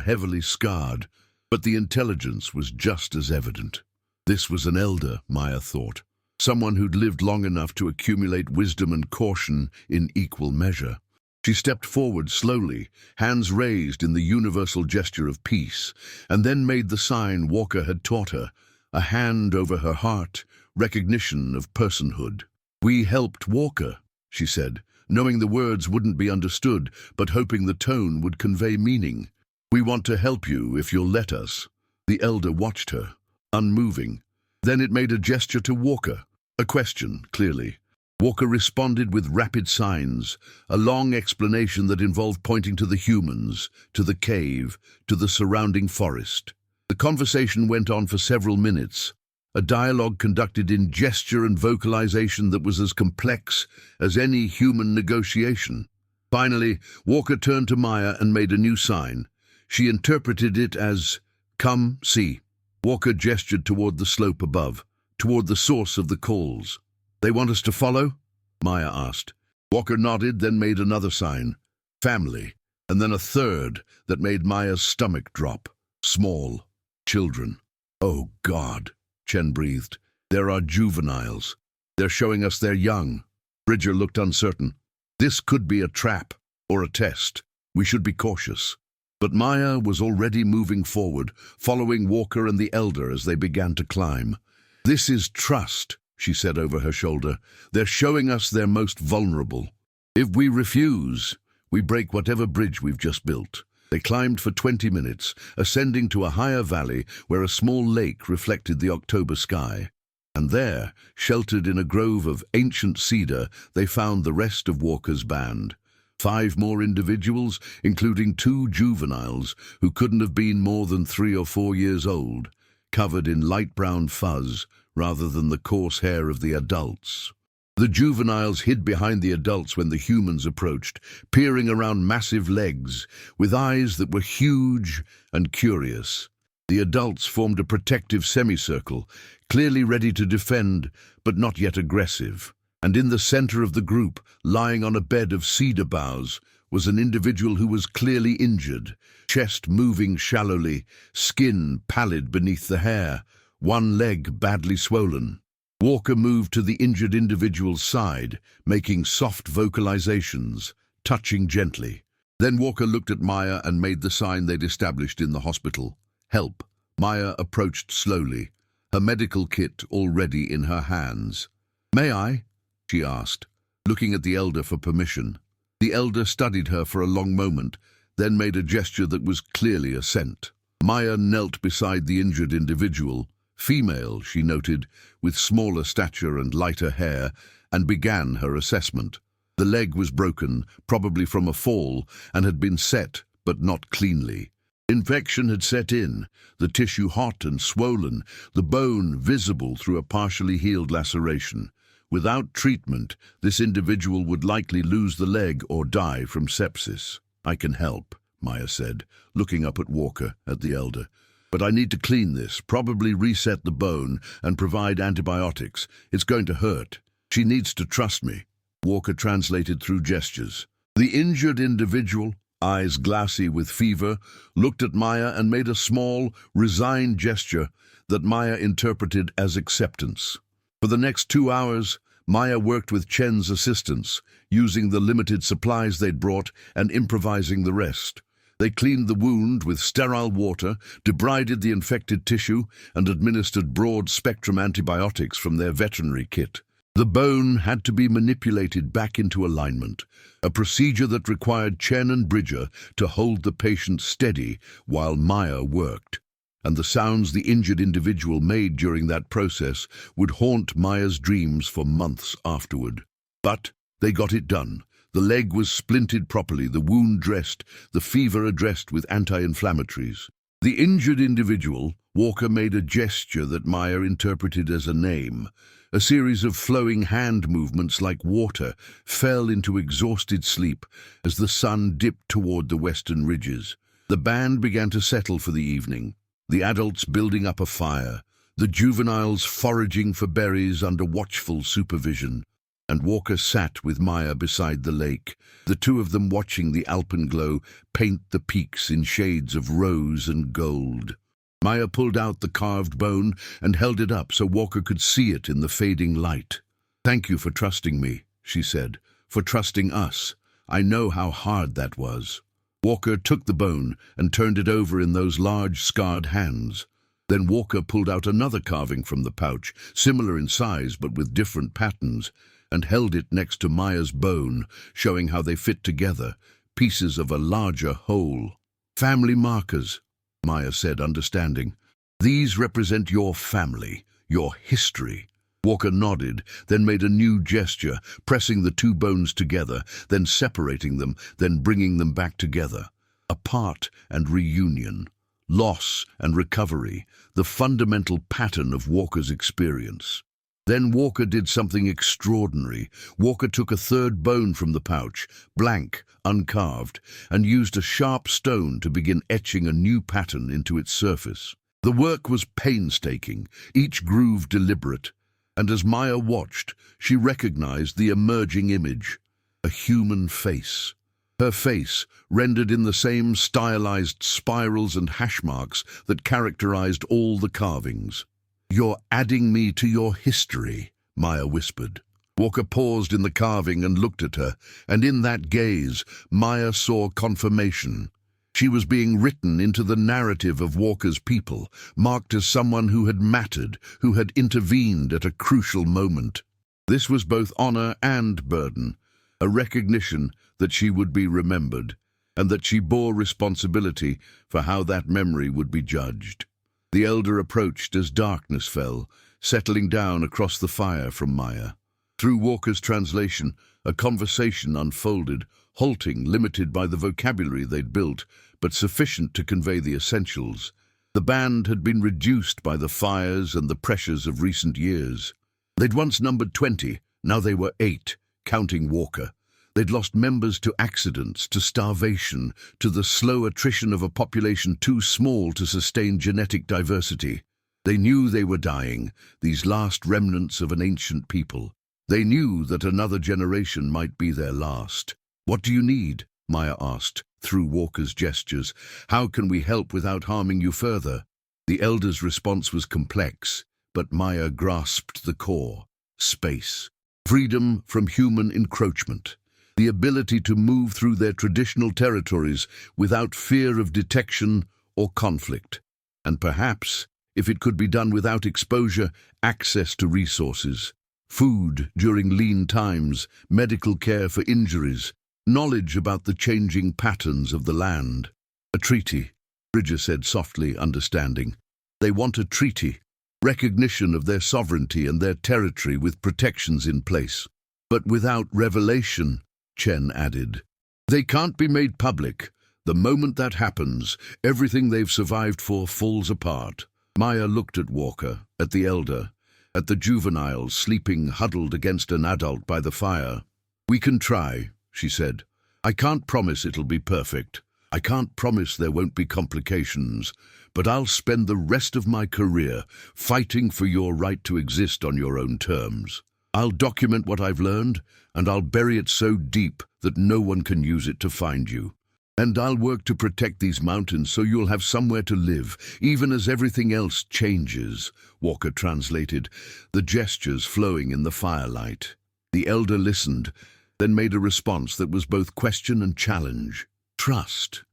heavily scarred, but the intelligence was just as evident. This was an elder, Maya thought, someone who'd lived long enough to accumulate wisdom and caution in equal measure. She stepped forward slowly, hands raised in the universal gesture of peace, and then made the sign Walker had taught her, a hand over her heart, recognition of personhood. "We helped Walker," she said, knowing the words wouldn't be understood, but hoping the tone would convey meaning. "We want to help you if you'll let us." The elder watched her, unmoving. Then it made a gesture to Walker, a question, clearly. Walker responded with rapid signs, a long explanation that involved pointing to the humans, to the cave, to the surrounding forest. The conversation went on for several minutes, a dialogue conducted in gesture and vocalization that was as complex as any human negotiation. Finally, Walker turned to Maya and made a new sign. She interpreted it as, "Come, see." Walker gestured toward the slope above, toward the source of the calls. "They want us to follow?" Maya asked. Walker nodded, then made another sign, "Family," and then a third that made Maya's stomach drop. "Small. Children." "Oh, God," Chen breathed. "There are juveniles. They're showing us they're young." Bridger looked uncertain. "This could be a trap, or a test. We should be cautious." But Maya was already moving forward, following Walker and the elder as they began to climb. "This is trust," she said over her shoulder. "They're showing us they're most vulnerable. If we refuse, we break whatever bridge we've just built." They climbed for 20 minutes, ascending to a higher valley where a small lake reflected the October sky. And there, sheltered in a grove of ancient cedar, they found the rest of Walker's band. 5 more individuals, including 2 juveniles who couldn't have been more than 3 or 4 years old, covered in light brown fuzz rather than the coarse hair of the adults. The juveniles hid behind the adults when the humans approached, peering around massive legs, with eyes that were huge and curious. The adults formed a protective semicircle, clearly ready to defend, but not yet aggressive. And in the center of the group, lying on a bed of cedar boughs, was an individual who was clearly injured, chest moving shallowly, skin pallid beneath the hair, one leg badly swollen. Walker moved to the injured individual's side, making soft vocalizations, touching gently. Then Walker looked at Maya and made the sign they'd established in the hospital. Help. Maya approached slowly, her medical kit already in her hands. "May I?" she asked, looking at the elder for permission. The elder studied her for a long moment, then made a gesture that was clearly assent. Maya knelt beside the injured individual, female, she noted, with smaller stature and lighter hair, and began her assessment. The leg was broken, probably from a fall, and had been set, but not cleanly. Infection had set in, the tissue hot and swollen, the bone visible through a partially healed laceration. Without treatment, this individual would likely lose the leg or die from sepsis. "I can help," Maya said, looking up at Walker, at the elder. "But I need to clean this, probably reset the bone, and provide antibiotics. It's going to hurt. She needs to trust me." Walker translated through gestures. The injured individual, eyes glassy with fever, looked at Maya and made a small, resigned gesture that Maya interpreted as acceptance. For the next 2 hours, Maya worked with Chen's assistants, using the limited supplies they'd brought and improvising the rest. They cleaned the wound with sterile water, debrided the infected tissue, and administered broad-spectrum antibiotics from their veterinary kit. The bone had to be manipulated back into alignment, a procedure that required Chen and Bridger to hold the patient steady while Maya worked. And the sounds the injured individual made during that process would haunt Maya's dreams for months afterward. But they got it done. The leg was splinted properly, the wound dressed, the fever addressed with anti-inflammatories. The injured individual, Walker made a gesture that Maya interpreted as a name. A series of flowing hand movements like water fell into exhausted sleep as the sun dipped toward the western ridges. The band began to settle for the evening, the adults building up a fire, the juveniles foraging for berries under watchful supervision, and Walker sat with Maya beside the lake, the two of them watching the alpenglow paint the peaks in shades of rose and gold. Maya pulled out the carved bone and held it up so Walker could see it in the fading light. "Thank you for trusting me," she said, "for trusting us. I know how hard that was." Walker took the bone and turned it over in those large, scarred hands. Then Walker pulled out another carving from the pouch, similar in size but with different patterns, and held it next to Maya's bone, showing how they fit together, pieces of a larger whole. "Family markers," Maya said, understanding. "These represent your family, your history." Walker nodded, then made a new gesture, pressing the two bones together, then separating them, then bringing them back together. Apart and reunion, loss and recovery, the fundamental pattern of Walker's experience. Then Walker did something extraordinary. Walker took a third bone from the pouch, blank, uncarved, and used a sharp stone to begin etching a new pattern into its surface. The work was painstaking, each groove deliberate, and as Maya watched, she recognized the emerging image, a human face. Her face, rendered in the same stylized spirals and hash marks that characterized all the carvings. "You're adding me to your history," Maya whispered. Walker paused in the carving and looked at her, and in that gaze, Maya saw confirmation. She was being written into the narrative of Walker's people, marked as someone who had mattered, who had intervened at a crucial moment. This was both honor and burden, a recognition that she would be remembered, and that she bore responsibility for how that memory would be judged. The elder approached as darkness fell, settling down across the fire from Maya. Through Walker's translation, a conversation unfolded, halting, limited by the vocabulary they'd built, but sufficient to convey the essentials. The band had been reduced by the fires and the pressures of recent years. They'd once numbered 20, now they were 8, counting Walker. They'd lost members to accidents, to starvation, to the slow attrition of a population too small to sustain genetic diversity. They knew they were dying, these last remnants of an ancient people. They knew that another generation might be their last. "What do you need?" Maya asked, through Walker's gestures. "How can we help without harming you further?" The elder's response was complex, but Maya grasped the core. Space. Freedom from human encroachment. The ability to move through their traditional territories without fear of detection or conflict. And perhaps, if it could be done without exposure, access to resources, food during lean times, medical care for injuries, knowledge about the changing patterns of the land. A treaty, Bridger said softly, understanding. They want a treaty, recognition of their sovereignty and their territory with protections in place. But without revelation, Chen added. They can't be made public. The moment that happens, everything they've survived for falls apart. Maya looked at Walker, at the elder, at the juveniles sleeping huddled against an adult by the fire. We can try, she said. I can't promise it'll be perfect. I can't promise there won't be complications, but I'll spend the rest of my career fighting for your right to exist on your own terms. I'll document what I've learned, and I'll bury it so deep that no one can use it to find you. And I'll work to protect these mountains so you'll have somewhere to live, even as everything else changes, Walker translated, the gestures flowing in the firelight. The elder listened, then made a response that was both question and challenge. Trust,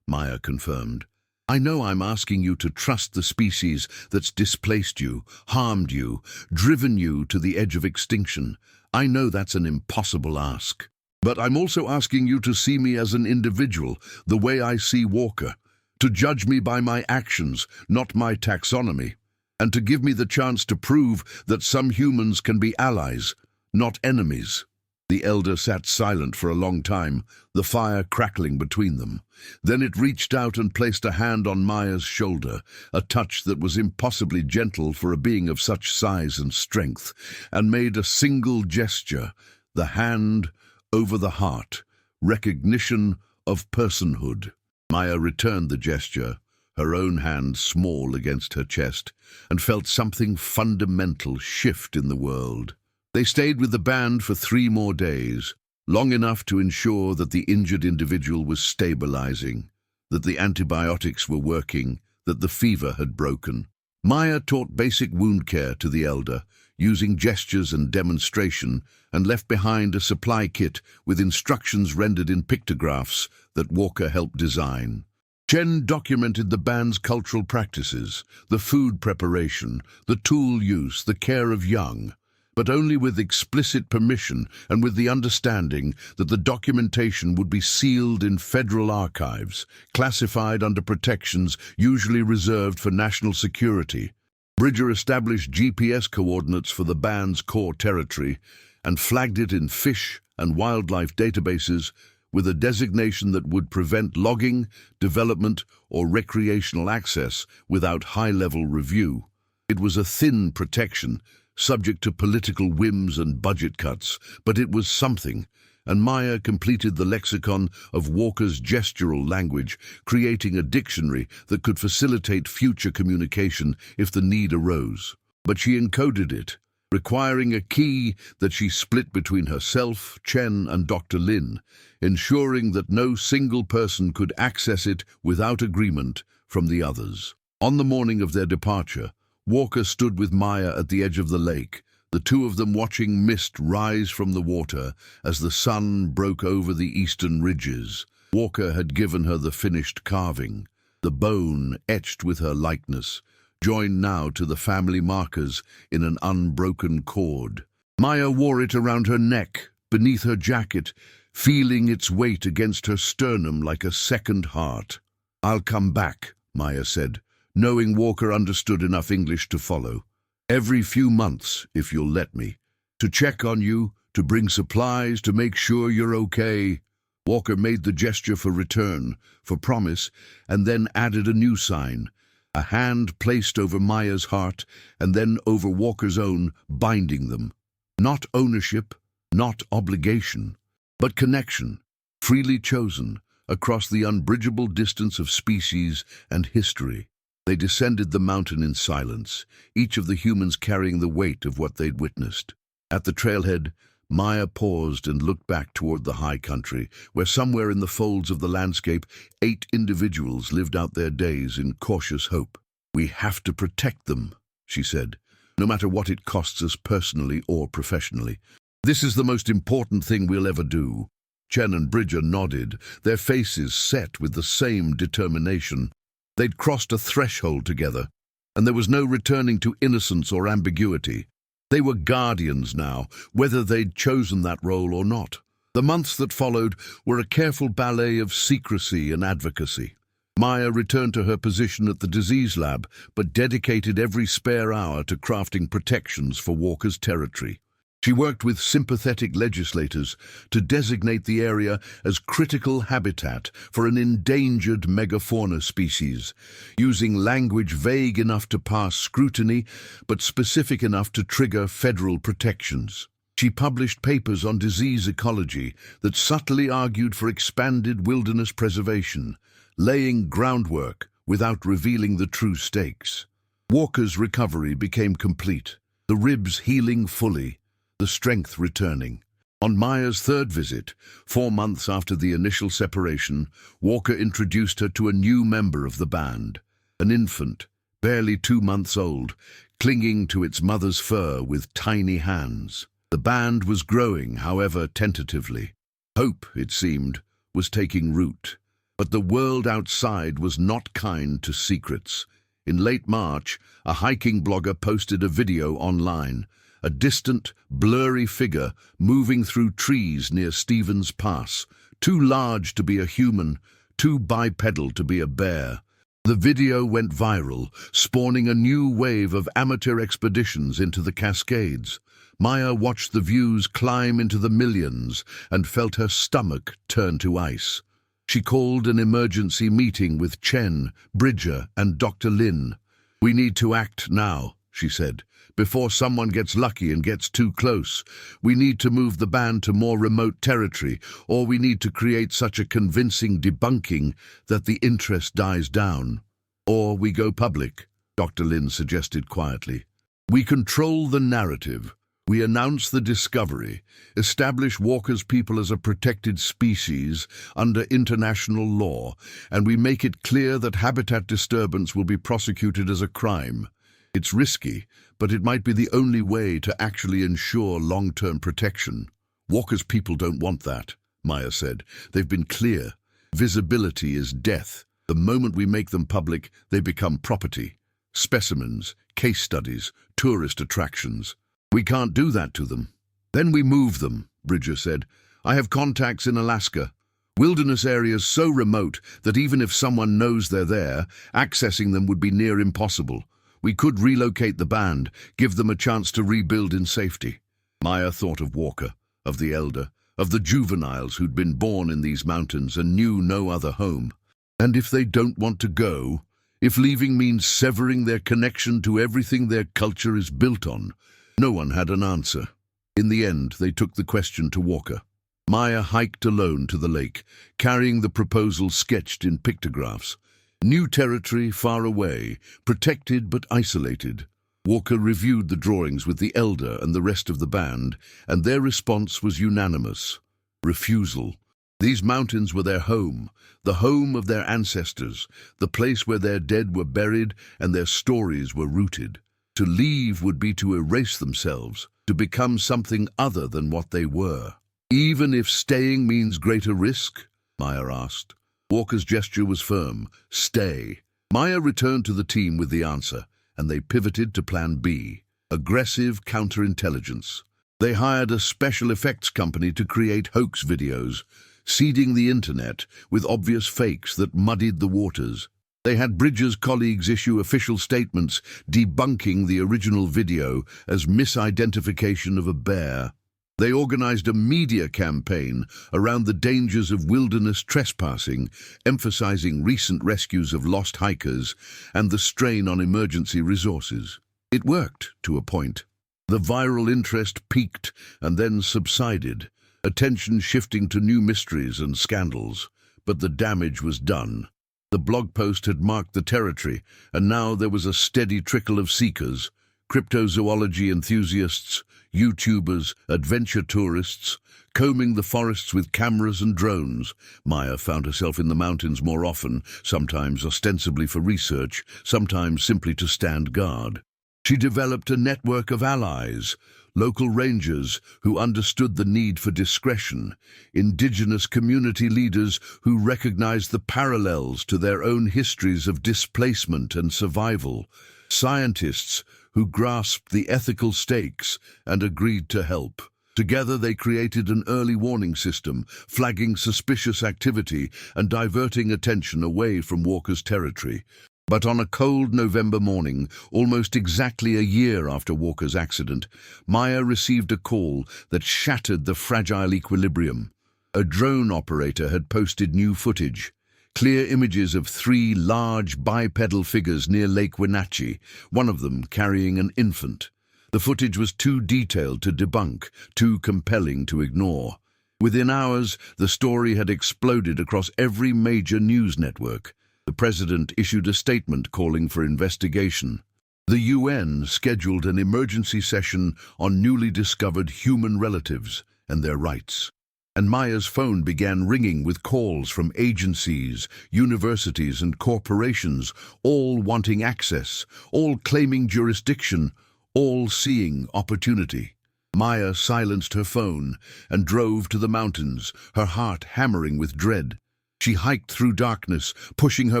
Maya confirmed. I know I'm asking you to trust the species that's displaced you, harmed you, driven you to the edge of extinction. I know that's an impossible ask. But I'm also asking you to see me as an individual, the way I see Walker, to judge me by my actions, not my taxonomy, and to give me the chance to prove that some humans can be allies, not enemies. The elder sat silent for a long time, the fire crackling between them. Then it reached out and placed a hand on Maya's shoulder, a touch that was impossibly gentle for a being of such size and strength, and made a single gesture, the hand over the heart, recognition of personhood. Maya returned the gesture, her own hand small against her chest, and felt something fundamental shift in the world. They stayed with the band for 3 more days, long enough to ensure that the injured individual was stabilizing, that the antibiotics were working, that the fever had broken. Maya taught basic wound care to the elder, using gestures and demonstration, and left behind a supply kit with instructions rendered in pictographs that Walker helped design. Chen documented the band's cultural practices, the food preparation, the tool use, the care of young, but only with explicit permission and with the understanding that the documentation would be sealed in federal archives, classified under protections usually reserved for national security. Bridger established GPS coordinates for the band's core territory and flagged it in fish and wildlife databases with a designation that would prevent logging, development, or recreational access without high-level review. It was a thin protection, subject to political whims and budget cuts, but it was something, and Maya completed the lexicon of Walker's gestural language, creating a dictionary that could facilitate future communication if the need arose. But she encoded it, requiring a key that she split between herself, Chen, and Dr. Lin, ensuring that no single person could access it without agreement from the others. On the morning of their departure, Walker stood with Maya at the edge of the lake, the two of them watching mist rise from the water as the sun broke over the eastern ridges. Walker had given her the finished carving, the bone etched with her likeness, joined now to the family markers in an unbroken cord. Maya wore it around her neck, beneath her jacket, feeling its weight against her sternum like a second heart. "I'll come back," Maya said, knowing Walker understood enough English to follow. "Every few months, if you'll let me. To check on you, to bring supplies, to make sure you're okay." Walker made the gesture for return, for promise, and then added a new sign, a hand placed over Maya's heart and then over Walker's own, binding them. Not ownership, not obligation, but connection, freely chosen, across the unbridgeable distance of species and history. They descended the mountain in silence, each of the humans carrying the weight of what they'd witnessed. At the trailhead, Maya paused and looked back toward the high country, where somewhere in the folds of the landscape, 8 individuals lived out their days in cautious hope. "We have to protect them," she said, "no matter what it costs us personally or professionally. This is the most important thing we'll ever do." Chen and Bridger nodded, their faces set with the same determination. They'd crossed a threshold together, and there was no returning to innocence or ambiguity. They were guardians now, whether they'd chosen that role or not. The months that followed were a careful ballet of secrecy and advocacy. Maya returned to her position at the disease lab, but dedicated every spare hour to crafting protections for Walker's territory. She worked with sympathetic legislators to designate the area as critical habitat for an endangered megafauna species, using language vague enough to pass scrutiny but specific enough to trigger federal protections. She published papers on disease ecology that subtly argued for expanded wilderness preservation, laying groundwork without revealing the true stakes. Walker's recovery became complete, the ribs healing fully, the strength returning. On Maya's third visit, 4 months after the initial separation, Walker introduced her to a new member of the band, an infant, barely 2 months old, clinging to its mother's fur with tiny hands. The band was growing, however, tentatively. Hope, it seemed, was taking root. But the world outside was not kind to secrets. In late March, a hiking blogger posted a video online, a distant, blurry figure moving through trees near Stevens Pass, too large to be a human, too bipedal to be a bear. The video went viral, spawning a new wave of amateur expeditions into the Cascades. Maya watched the views climb into the millions and felt her stomach turn to ice. She called an emergency meeting with Chen, Bridger, and Dr. Lin. "We need to act now," she said, "before someone gets lucky and gets too close. We need to move the band to more remote territory, or we need to create such a convincing debunking that the interest dies down. Or we go public," Dr. Lin suggested quietly. "We control the narrative. We announce the discovery, establish Walker's people as a protected species under international law, and we make it clear that habitat disturbance will be prosecuted as a crime. It's risky, but it might be the only way to actually ensure long-term protection." "Walker's people don't want that," Maya said. "They've been clear. Visibility is death. The moment we make them public, they become property. Specimens, case studies, tourist attractions. We can't do that to them." "Then we move them," Bridger said. "I have contacts in Alaska. Wilderness areas so remote that even if someone knows they're there, accessing them would be near impossible. We could relocate the band, give them a chance to rebuild in safety." Maya thought of Walker, of the elder, of the juveniles who'd been born in these mountains and knew no other home. And if they don't want to go, if leaving means severing their connection to everything their culture is built on, no one had an answer. In the end, they took the question to Walker. Maya hiked alone to the lake, carrying the proposal sketched in pictographs. New territory far away, protected but isolated. Walker reviewed the drawings with the elder and the rest of the band, and their response was unanimous. Refusal. These mountains were their home, the home of their ancestors, the place where their dead were buried and their stories were rooted. To leave would be to erase themselves, to become something other than what they were. "Even if staying means greater risk?" Maya asked. Walker's gesture was firm. "Stay." Maya returned to the team with the answer, and they pivoted to Plan B, aggressive counterintelligence. They hired a special effects company to create hoax videos, seeding the internet with obvious fakes that muddied the waters. They had Bridger's colleagues issue official statements debunking the original video as misidentification of a bear. They organized a media campaign around the dangers of wilderness trespassing, emphasizing recent rescues of lost hikers and the strain on emergency resources. It worked, to a point. The viral interest peaked and then subsided, attention shifting to new mysteries and scandals. But the damage was done. The blog post had marked the territory, and now there was a steady trickle of seekers, cryptozoology enthusiasts, YouTubers, adventure tourists, combing the forests with cameras and drones. Maya found herself in the mountains more often, sometimes ostensibly for research, sometimes simply to stand guard. She developed a network of allies, local rangers who understood the need for discretion, indigenous community leaders who recognized the parallels to their own histories of displacement and survival, scientists who grasped the ethical stakes and agreed to help. Together they created an early warning system, flagging suspicious activity and diverting attention away from Walker's territory. But on a cold November morning, almost exactly a year after Walker's accident, Maya received a call that shattered the fragile equilibrium. A drone operator had posted new footage, clear images of three large bipedal figures near Lake Wenatchee, one of them carrying an infant. The footage was too detailed to debunk, too compelling to ignore. Within hours, the story had exploded across every major news network. The president issued a statement calling for investigation. The UN scheduled an emergency session on newly discovered human relatives and their rights. And Maya's phone began ringing with calls from agencies, universities, and corporations, all wanting access, all claiming jurisdiction, all seeing opportunity. Maya silenced her phone and drove to the mountains, her heart hammering with dread. She hiked through darkness, pushing her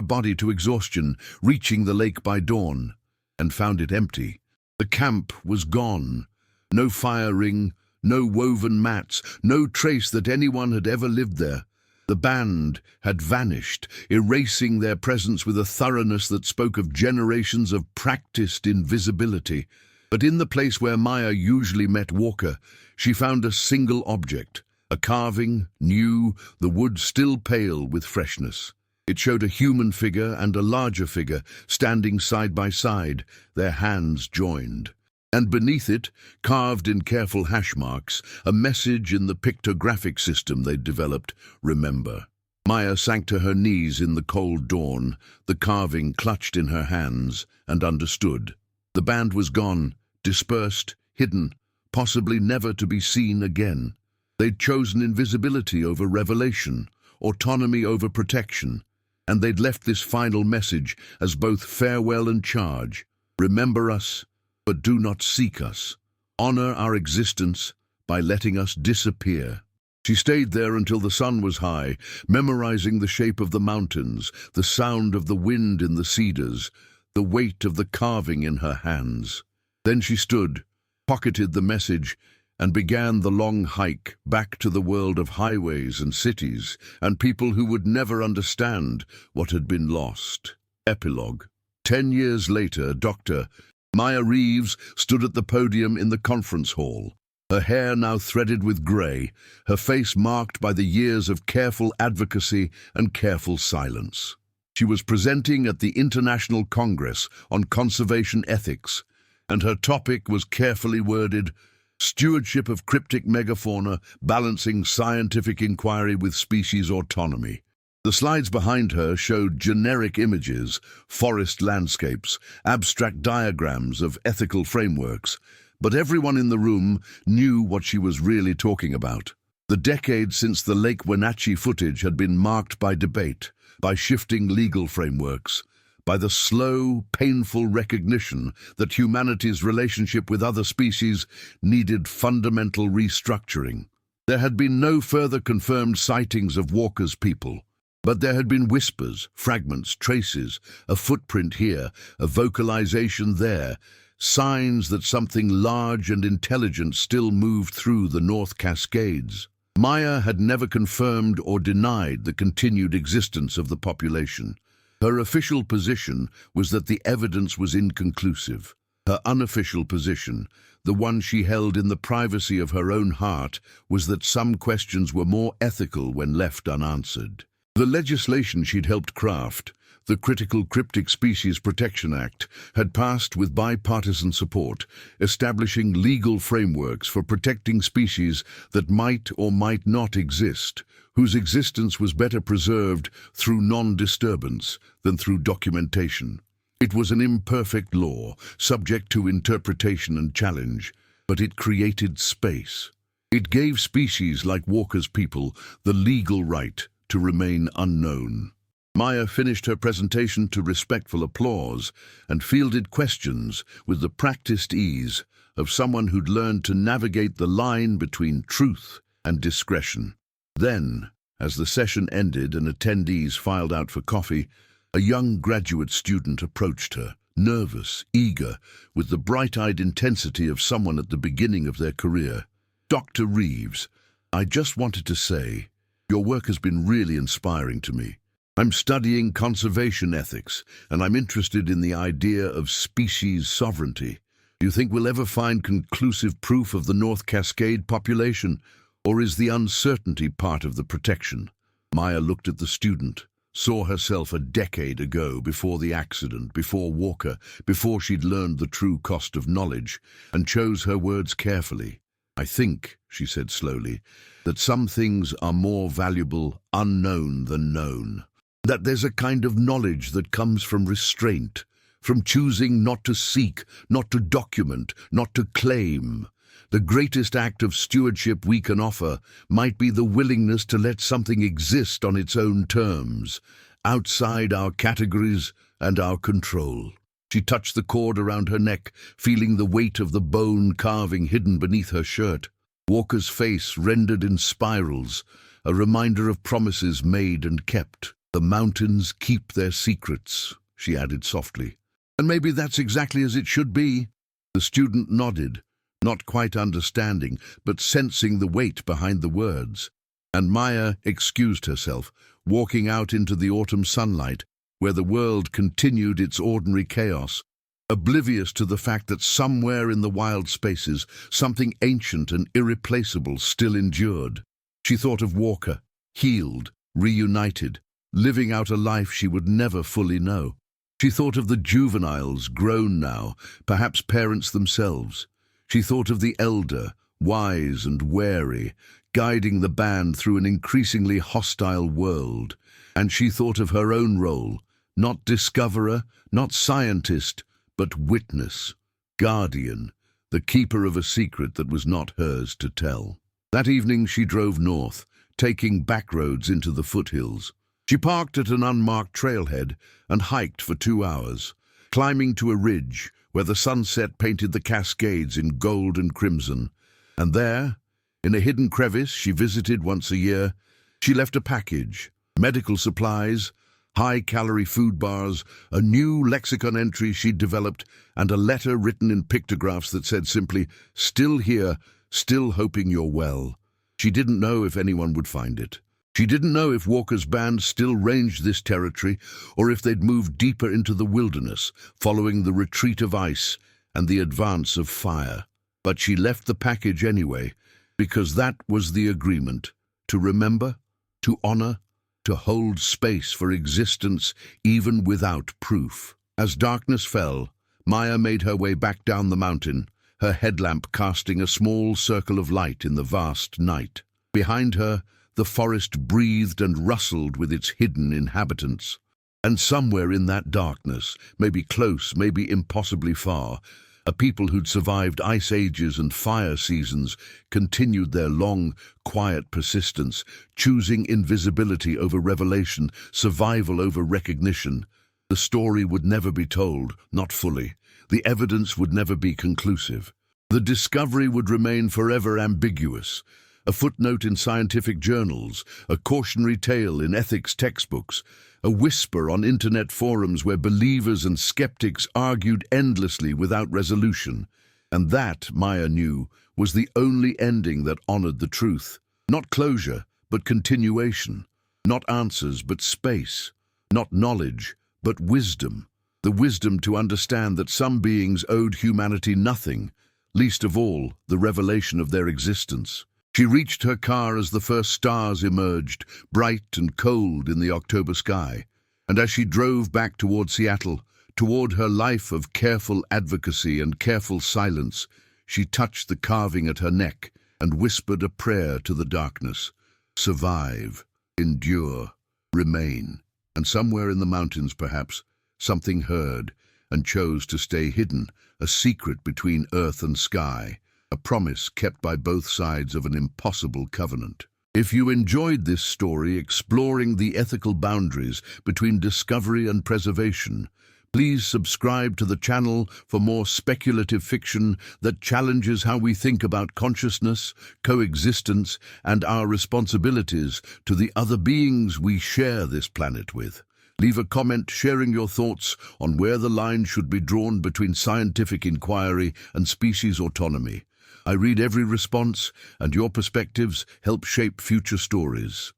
body to exhaustion, reaching the lake by dawn, and found it empty. The camp was gone. No fire ring, no woven mats, no trace that anyone had ever lived there. The band had vanished, erasing their presence with a thoroughness that spoke of generations of practiced invisibility. But in the place where Maya usually met Walker, she found a single object. A carving, new, the wood still pale with freshness. It showed a human figure and a larger figure standing side by side, their hands joined. And beneath it, carved in careful hash marks, a message in the pictographic system they'd developed, remember. Maya sank to her knees in the cold dawn, the carving clutched in her hands, and understood. The band was gone, dispersed, hidden, possibly never to be seen again. They'd chosen invisibility over revelation, autonomy over protection, and they'd left this final message as both farewell and charge. Remember us, but do not seek us. Honor our existence by letting us disappear. She stayed there until the sun was high, memorizing the shape of the mountains, the sound of the wind in the cedars, the weight of the carving in her hands. Then she stood, pocketed the message, and began the long hike back to the world of highways and cities and people who would never understand what had been lost. Epilogue. 10 years later, Dr. Maya Reeves stood at the podium in the conference hall, her hair now threaded with grey, her face marked by the years of careful advocacy and careful silence. She was presenting at the International Congress on Conservation Ethics, and her topic was carefully worded, Stewardship of Cryptic Megafauna, Balancing Scientific Inquiry with Species Autonomy. The slides behind her showed generic images, forest landscapes, abstract diagrams of ethical frameworks, but everyone in the room knew what she was really talking about. The decades since the Lake Wenatchee footage had been marked by debate, by shifting legal frameworks, by the slow, painful recognition that humanity's relationship with other species needed fundamental restructuring. There had been no further confirmed sightings of Walker's people, but there had been whispers, fragments, traces, a footprint here, a vocalization there, signs that something large and intelligent still moved through the North Cascades. Maya had never confirmed or denied the continued existence of the population. Her official position was that the evidence was inconclusive. Her unofficial position, the one she held in the privacy of her own heart, was that some questions were more ethical when left unanswered. The legislation she'd helped craft, the Critical Cryptic Species Protection Act, had passed with bipartisan support, establishing legal frameworks for protecting species that might or might not exist, whose existence was better preserved through non-disturbance than through documentation. It was an imperfect law, subject to interpretation and challenge, but it created space. It gave species like Walker's people the legal right to remain unknown. Maya finished her presentation to respectful applause and fielded questions with the practiced ease of someone who'd learned to navigate the line between truth and discretion. Then, as the session ended and attendees filed out for coffee, a young graduate student approached her, nervous, eager, with the bright-eyed intensity of someone at the beginning of their career. "Dr. Reeves, I just wanted to say, your work has been really inspiring to me. I'm studying conservation ethics, and I'm interested in the idea of species sovereignty. Do you think we'll ever find conclusive proof of the North Cascade population, or is the uncertainty part of the protection?" Maya looked at the student, saw herself a decade ago, before the accident, before Walker, before she'd learned the true cost of knowledge, and chose her words carefully. "I think," she said slowly, "that some things are more valuable unknown than known. That there's a kind of knowledge that comes from restraint, from choosing not to seek, not to document, not to claim. The greatest act of stewardship we can offer might be the willingness to let something exist on its own terms, outside our categories and our control." She touched the cord around her neck, feeling the weight of the bone carving hidden beneath her shirt. Walker's face rendered in spirals, a reminder of promises made and kept. "The mountains keep their secrets," she added softly. "And maybe that's exactly as it should be." The student nodded, not quite understanding, but sensing the weight behind the words. And Maya excused herself, walking out into the autumn sunlight, where the world continued its ordinary chaos, oblivious to the fact that somewhere in the wild spaces, something ancient and irreplaceable still endured. She thought of Walker, healed, reunited, living out a life she would never fully know. She thought of the juveniles, grown now, perhaps parents themselves. She thought of the elder, wise and wary, guiding the band through an increasingly hostile world. And she thought of her own role, not discoverer, not scientist, but witness, guardian, the keeper of a secret that was not hers to tell. That evening she drove north, taking back roads into the foothills. She parked at an unmarked trailhead and hiked for 2 hours, climbing to a ridge where the sunset painted the Cascades in gold and crimson. And there, in a hidden crevice she visited once a year, she left a package, medical supplies, high-calorie food bars, a new lexicon entry she'd developed, and a letter written in pictographs that said simply, "Still here, still hoping you're well." She didn't know if anyone would find it. She didn't know if Walker's band still ranged this territory, or if they'd moved deeper into the wilderness, following the retreat of ice and the advance of fire. But she left the package anyway, because that was the agreement: to remember, to honor, to hold space for existence even without proof. As darkness fell, Maya made her way back down the mountain, her headlamp casting a small circle of light in the vast night. Behind her, the forest breathed and rustled with its hidden inhabitants. And somewhere in that darkness, maybe close, maybe impossibly far, a people who'd survived ice ages and fire seasons continued their long, quiet persistence, choosing invisibility over revelation, survival over recognition. The story would never be told, not fully. The evidence would never be conclusive. The discovery would remain forever ambiguous. A footnote in scientific journals, a cautionary tale in ethics textbooks, a whisper on internet forums where believers and skeptics argued endlessly without resolution. And that, Maya knew, was the only ending that honored the truth. Not closure, but continuation. Not answers, but space. Not knowledge, but wisdom. The wisdom to understand that some beings owed humanity nothing, least of all the revelation of their existence. She reached her car as the first stars emerged, bright and cold in the October sky. And as she drove back toward Seattle, toward her life of careful advocacy and careful silence, she touched the carving at her neck and whispered a prayer to the darkness. Survive, endure, remain. And somewhere in the mountains, perhaps, something heard and chose to stay hidden, a secret between earth and sky. A promise kept by both sides of an impossible covenant. If you enjoyed this story exploring the ethical boundaries between discovery and preservation, please subscribe to the channel for more speculative fiction that challenges how we think about consciousness, coexistence, and our responsibilities to the other beings we share this planet with. Leave a comment sharing your thoughts on where the line should be drawn between scientific inquiry and species autonomy. I read every response, and your perspectives help shape future stories.